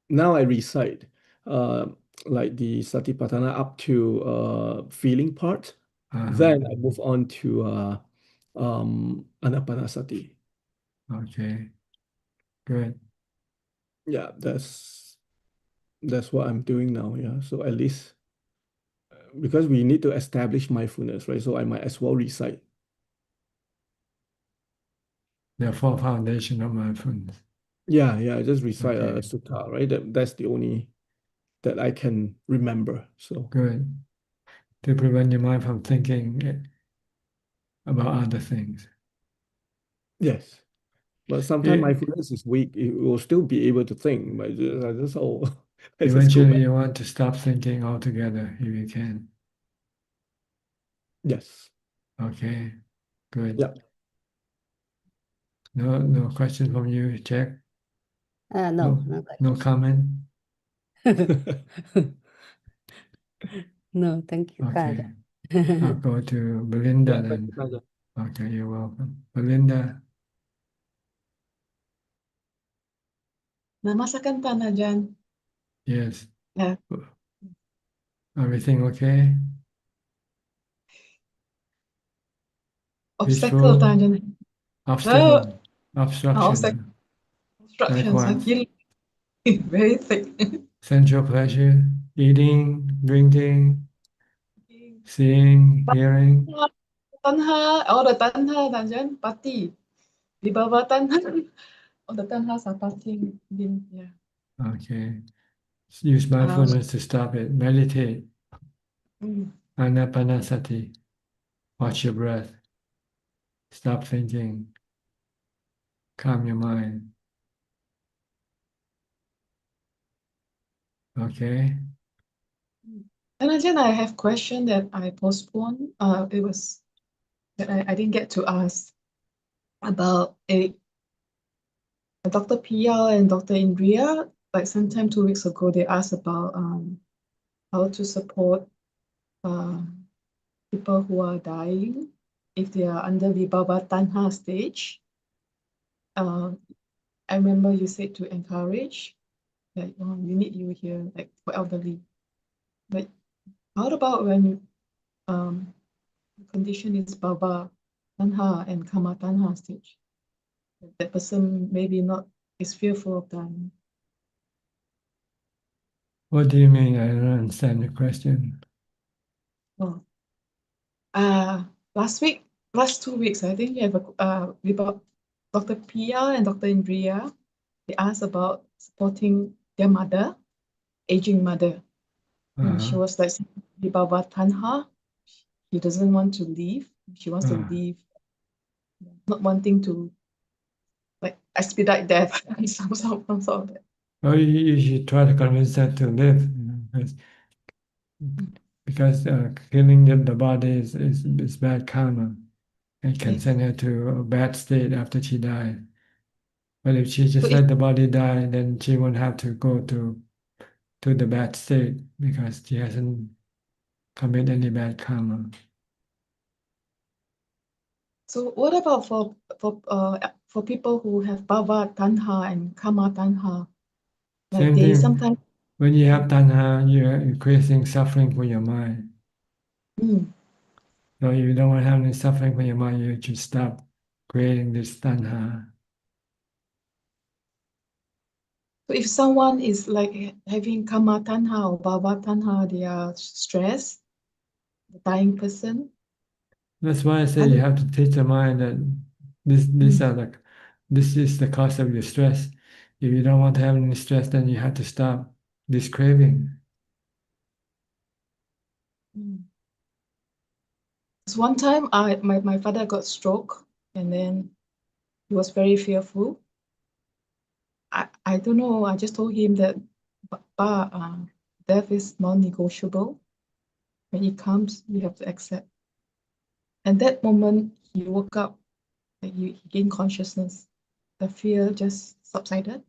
S19: now I recite uh like the Satipatthana up to feeling part. Then I move on to Anapanasati.
S3: Okay. Good.
S19: Yeah, that's what I'm doing now. Yeah. So at least because we need to establish mindfulness, right? So I might as well recite.
S3: The four foundation of mindfulness.
S19: Yeah, just recite a
S3: Okay.
S19: sutta, right? That's the only that I can remember. So
S3: Good. To prevent your mind from thinking about other things.
S19: yes. But sometimes mindfulness is weak. It will still be able to think, but I just I just go
S3: Eventually,
S19: back.
S3: you want to stop thinking altogether if you can.
S19: Yes.
S3: Okay. Good.
S19: Yeah.
S3: No question from you, Jack?
S18: No, no
S3: No comment?
S18: No, thank you,
S3: Okay.
S18: Father.
S3: I'll go to Belinda
S19: Yeah, thank
S3: then.
S19: you, Father.
S3: Okay, you're welcome. Belinda,
S9: Namasakan Tanajan.
S3: yes.
S9: Yeah.
S3: Everything okay?
S9: Obstacle
S3: Peaceful?
S9: Tanajan.
S3: Obstacle?
S9: Obstacle.
S3: Obstruction? Like
S9: Obstructions. I
S3: what?
S9: feel very thick.
S3: Sensual pleasure? Eating? Drinking? Seeing? Hearing?
S9: Tanha, all the Tanha Tanajan, Pati. Di bawah Tanha. All the Tanhas are partying. Yeah.
S3: Okay. Use
S9: Um,
S3: mindfulness to stop it. Meditate.
S9: mm.
S3: Anapanasati. Watch your breath. Stop thinking. Calm your mind. Okay.
S9: Tanajan, I have question that I postponed. It was that I didn't get to ask about Dr. Pia and Dr. Indria. Like sometime 2 weeks ago, they asked about how to support uh, people who are dying if they are under Vibhava Tanha stage. I remember you said to encourage, like, oh, we need you here, like for elderly. But how about when the condition is Bhava Tanha and Kama Tanha stage? That person maybe not is fearful of dying.
S3: What do you mean? I don't understand the question.
S9: Oh. Last 2 weeks, I think we have about Dr. Pia and Dr. Indria. They asked about supporting their mother, aging mother. And she was like, Vibhava Tanha, he doesn't want to leave. She wants to leave, not wanting to like expedite death and some sort of that.
S3: Well, you should try to convince her to live, because killing the body is bad karma. It can send her to a bad state after she dies. But if she just let the body die, then she won't have to go to the bad state because she hasn't committed any bad karma.
S9: So what about for people who have bhava tanha and kama tanha? Like
S3: Same
S9: they
S3: thing.
S9: sometimes
S3: When you have tanha, you're increasing suffering for your mind. So if you don't want to have any suffering for your mind, you should stop creating this tanha.
S9: So if someone is like having kama tanha or bhava tanha, they are stressed, the dying person.
S3: That's why I say you have to teach the mind that this is the cause of your stress. If you don't want to have any stress, then you have to stop this craving.
S9: So one time my father got stroke and then he was very fearful. I don't know, I just told him that death is non-negotiable. When it comes, you have to accept. And that moment he woke up, like he gained consciousness. The fear just subsided.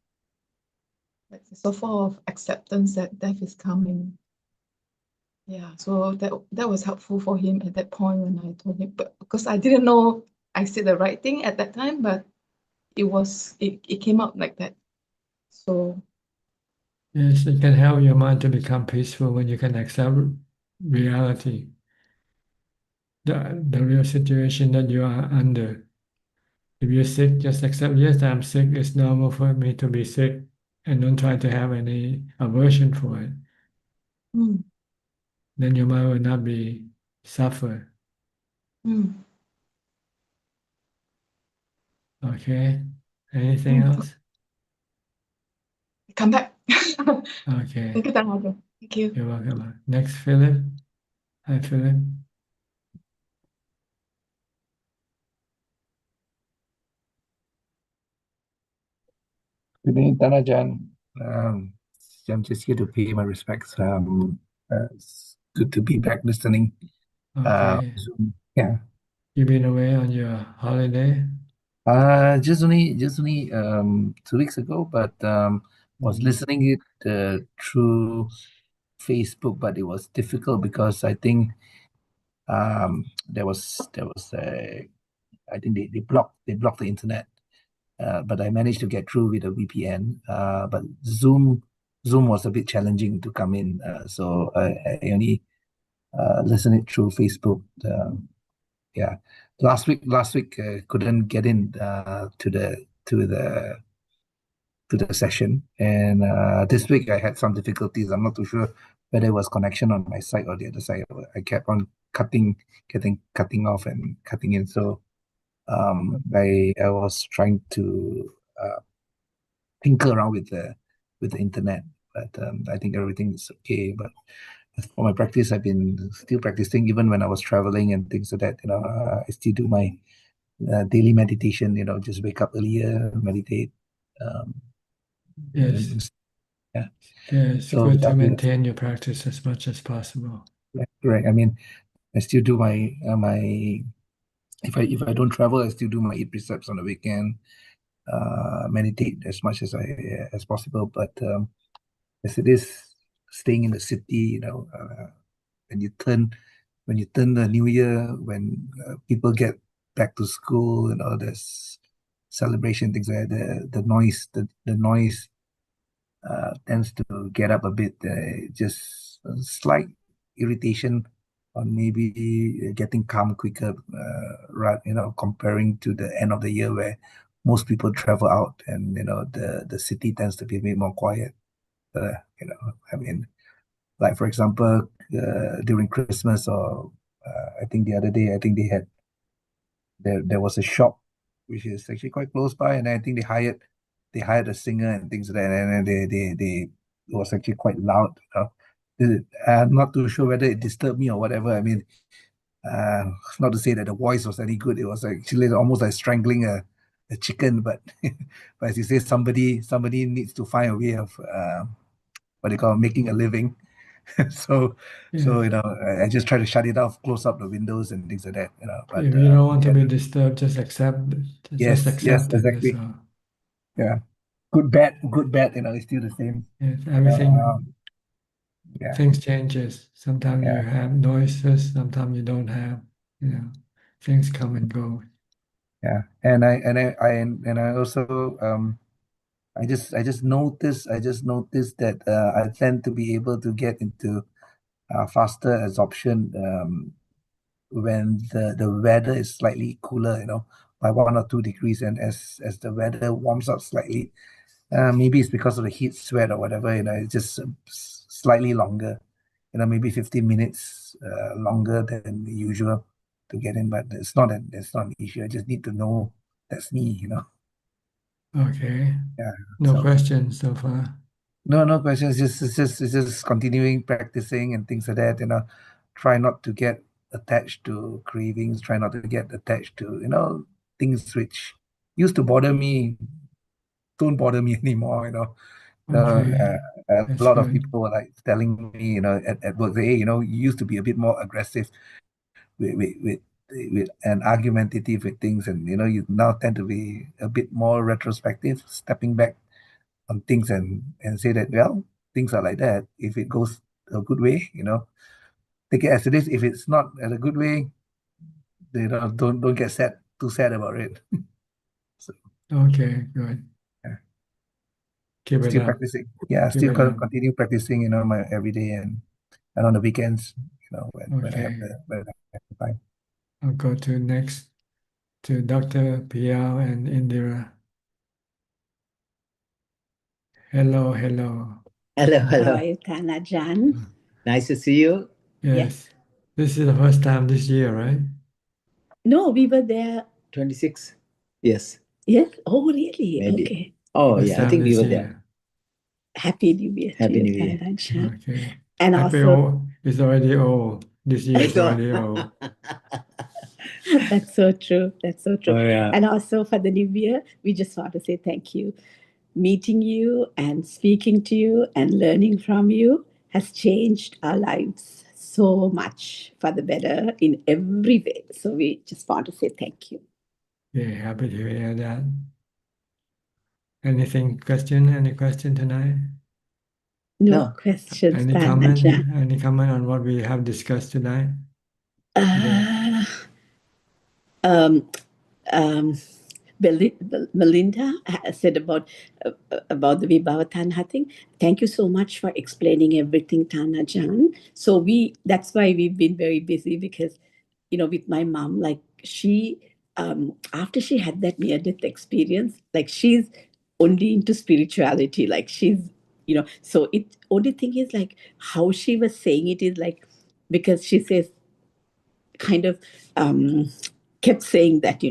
S9: Like it's a form of acceptance that death is coming. Yeah, so that was helpful for him at that point when I told him, but because I didn't know I said the right thing at that time, but it came out like that. So
S3: Yes, it can help your mind to become peaceful when you can accept reality, the real situation that you are under. If you're sick, just accept, yes, I'm sick. It's normal for me to be sick, and don't try to have any aversion for it.
S9: mm,
S3: Then your mind will not be suffer.
S9: mm,
S3: Okay. Anything else?
S9: come back.
S3: Okay.
S9: Thank you, Tanaka. Thank you.
S3: You're welcome. Next, Philip. Hi, Philip.
S20: Good evening, Tanajan. I'm just here to pay my respects. It's good to be back listening.
S3: Okay.
S20: Zoom. Yeah.
S3: You've been away on your holiday?
S20: Just only 2 weeks ago, but was listening it through Facebook, but it was difficult because I think there was I think they blocked the internet. But I managed to get through with a VPN. But Zoom was a bit challenging to come in, so I only listened it through Facebook. Yeah, last week couldn't get in to the session, and this week I had some difficulties. I'm not too sure whether it was connection on my side or the other side. I kept on cutting off and cutting in. So I was trying to tinker around with the internet, but I think everything is okay. But as for my practice, I've been still practicing even when I was traveling and things like that. I still do my daily meditation. Just wake up earlier, meditate. Um,
S3: Yes.
S20: yeah.
S3: Yeah, it's
S20: So
S3: good to
S20: that means,
S3: maintain your practice as much as possible.
S20: yeah, correct. I mean, I still do my if I don't travel, I still do my 8 precepts on the weekend. Meditate as much as possible, but as it is staying in the city, when you turn the new year, when people get back to school, there's celebration things like that, the noise tends to get up a bit, just a slight irritation on maybe getting calm quicker, right, comparing to the end of the year where most people travel out and the city tends to be a bit more quiet. uh, I mean, like for example, during Christmas or I think the other day, I think there was a shop which is actually quite close by, and I think they hired a singer and things like that, and then they it was actually quite loud. I'm not too sure whether it disturbed me or whatever. I mean, not to say that the voice was any good. It was actually almost like strangling a chicken, but but as you say, somebody needs to find a way of what they call making a living. so so
S3: Yeah.
S20: I just try to shut it off, close up the windows and things like that. But
S3: If you don't want to be disturbed, just accept it. Just
S20: yes,
S3: accept it. That's
S20: exactly.
S3: all.
S20: Yeah, good bad. It's still the same.
S3: Yes,
S20: Yeah,
S3: things changes. Sometimes you
S20: yeah,
S3: have noises, sometimes you don't have, things come and go.
S20: yeah. And I also I just noticed that I tend to be able to get into faster absorption when the weather is slightly cooler, by 1 or 2 degrees, and as the weather warms up slightly, Maybe it's because of the heat sweat or whatever, it's just slightly longer, maybe 15 minutes longer than the usual to get in, but it's not an issue. I just need to know that's me.
S3: Okay.
S20: Yeah.
S3: No questions so far.
S20: No questions. It's just continuing practicing and things like that. Try not to get attached to cravings. Try not to get attached to things which used to bother me. Don't bother me anymore.
S3: Okay.
S20: A
S3: That's
S20: lot of
S3: good.
S20: people were like telling me, at work, hey, you used to be a bit more aggressive with and argumentative with things, and you now tend to be a bit more retrospective, stepping back on things and say that, well, things are like that. If it goes a good way, take it as it is. If it's not at a good way, don't get too sad about it. So
S3: Okay, good.
S20: yeah.
S3: Keep it
S20: Still
S3: up.
S20: practicing. Yeah,
S3: Keep
S20: still
S3: it up.
S20: continue practicing, my every day and on the weekends, when I have
S3: Okay.
S20: the time.
S3: I'll go to next to Dr. Piao and Indira. Hello.
S21: Hello,
S3: How
S21: hello.
S3: are you,
S21: Ajaan? Nice to see you.
S3: Yes. This is the first time this year, right?
S21: No, we were there. 26. Yes. Yes. Oh, really? Maybe. Okay. Oh,
S3: First
S21: yeah. I
S3: time
S21: think we
S3: this
S21: were
S3: year.
S21: there. Happy New Year to Happy you, New Year. Ajaan.
S3: Okay.
S21: And
S3: Happy
S21: also,
S3: old. It's already old. This year is already old.
S21: that's so true. That's so true.
S3: Oh, yeah.
S21: And also for the new year, we just want to say thank you. Meeting you and speaking to you and learning from you has changed our lives so much for the better in every way. So we just want to say thank you.
S3: Yeah, happy to hear that. Any question tonight?
S21: No questions,
S3: Any
S21: Ajaan.
S3: comment on what we have discussed tonight?
S21: Uh, um, um, Melinda said about the Vibhavatana thing. Thank you so much for explaining everything, Ajaan. So that's why we've been very busy because, with my mom, like she, after she had that near-death experience, like she's only into spirituality, like she's, so it only thing is like how she was saying it is like, because she says kind of kept saying that,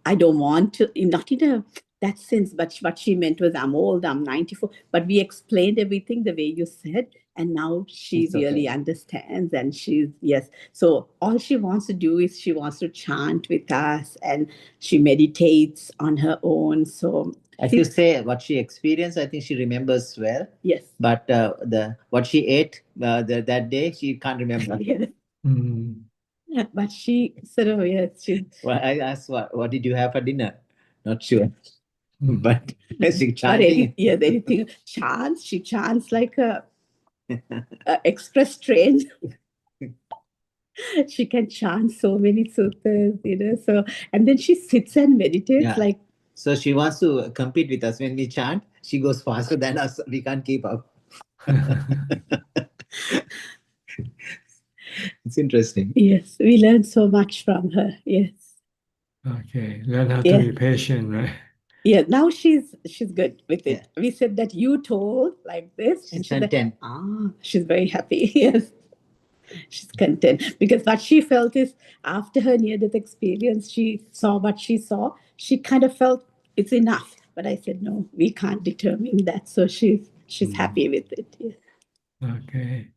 S21: I don't want to, not in that sense, but what she meant was, I'm old, I'm 94. But we explained everything the way you said, and now she It's okay. really understands, and she's, yes. So all she wants to do is she wants to chant with us, and she meditates on her own. So As you say, what she experienced, I think she remembers well. Yes. But what she ate that day, she can't remember. Yes.
S3: Mm.
S21: But she sort of, yes, she. Well, I asked, what did you have for dinner? Not sure. But she chanting. Anything. Chants, she chants like a express train. She can chant so many sutras, so, and then she sits and meditates. Yeah. Like. So she wants to compete with us. When we chant, she goes faster than us. We can't keep up. It's interesting. Yes, we learn so much from her. Yes.
S3: Okay. Learn how
S21: Yeah.
S3: to be patient, right?
S21: Yeah, now she's good with it. Yeah. We said that you told like this, and She's content. She's very happy. Yes, she's content because what she felt is after her near-death experience, she saw what she saw. She kind of felt it's enough. But I said no, we can't determine that. So she's happy with it. Yeah.
S3: Okay.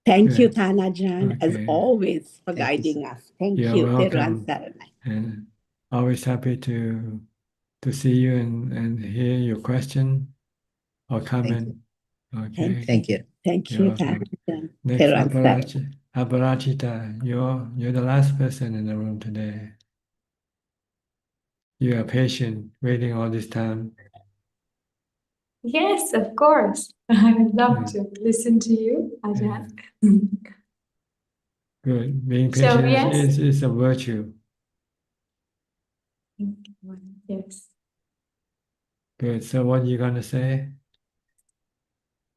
S21: Thank you,
S3: Good.
S21: Ajaan, as
S3: Okay.
S21: always for Thank you, guiding sir. us. Thank
S3: You're
S21: you.
S3: welcome.
S21: Teruan Saranai.
S3: And always happy to see you and hear your question or comment. Okay.
S21: Thank you. Thank
S3: You're
S21: you,
S3: welcome.
S21: Ajaan.
S3: Next,
S21: Teruan Saranai.
S3: Aparajita, you're the last person in the room today. You are patient, waiting all this time.
S22: Yes, of course. I'd love to listen to you, Ajaan.
S3: Good. Being
S22: So,
S3: patient
S22: yes.
S3: is a virtue.
S22: Yes.
S3: Good. So what are you gonna say?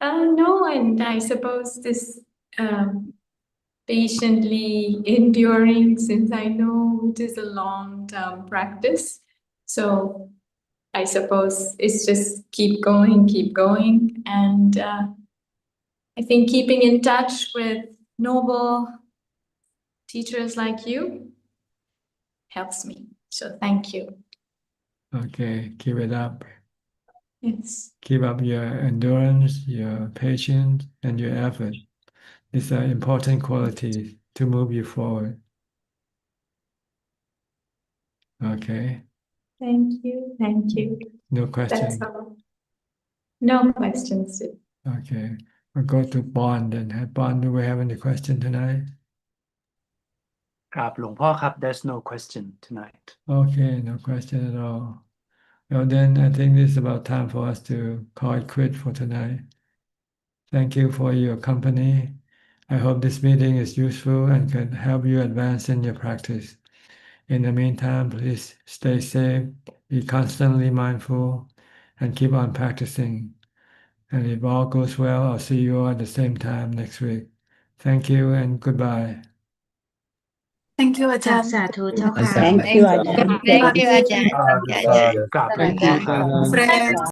S22: No, and I suppose this patiently enduring, since I know it is a long-term practice. So I suppose it's just keep going. And I think keeping in touch with noble teachers like you helps me. So thank you.
S3: Okay, keep it up.
S22: Yes.
S3: Keep up your endurance, your patience, and your effort. These are important qualities to move you forward. Okay.
S22: Thank you. Thank you.
S3: No
S22: That's
S3: question.
S22: all. No questions.
S3: Okay. We'll go to Bond and Bond, do we have any question tonight?
S2: ครับหลวงพ่อครับ there's no question tonight.
S3: Okay, no question at all. Well, then I think this is about time for us to call it quit for tonight. Thank you for your company. I hope this meeting is useful and can help you advance in your practice. In the meantime, please stay safe, be constantly mindful, and keep on practicing. And if all goes well, I'll see you all at the same time next week. Thank you and goodbye.
S9: Thank you
S10: ค่ะ
S9: Ajahn.
S10: สาธุเจ้าค่ะ
S21: Thank you, Ajahn.
S10: Thank you อาจารย์
S2: Thank you
S10: อาจารย์
S2: กราบ
S3: Thank you, Ajahn.
S9: Friends.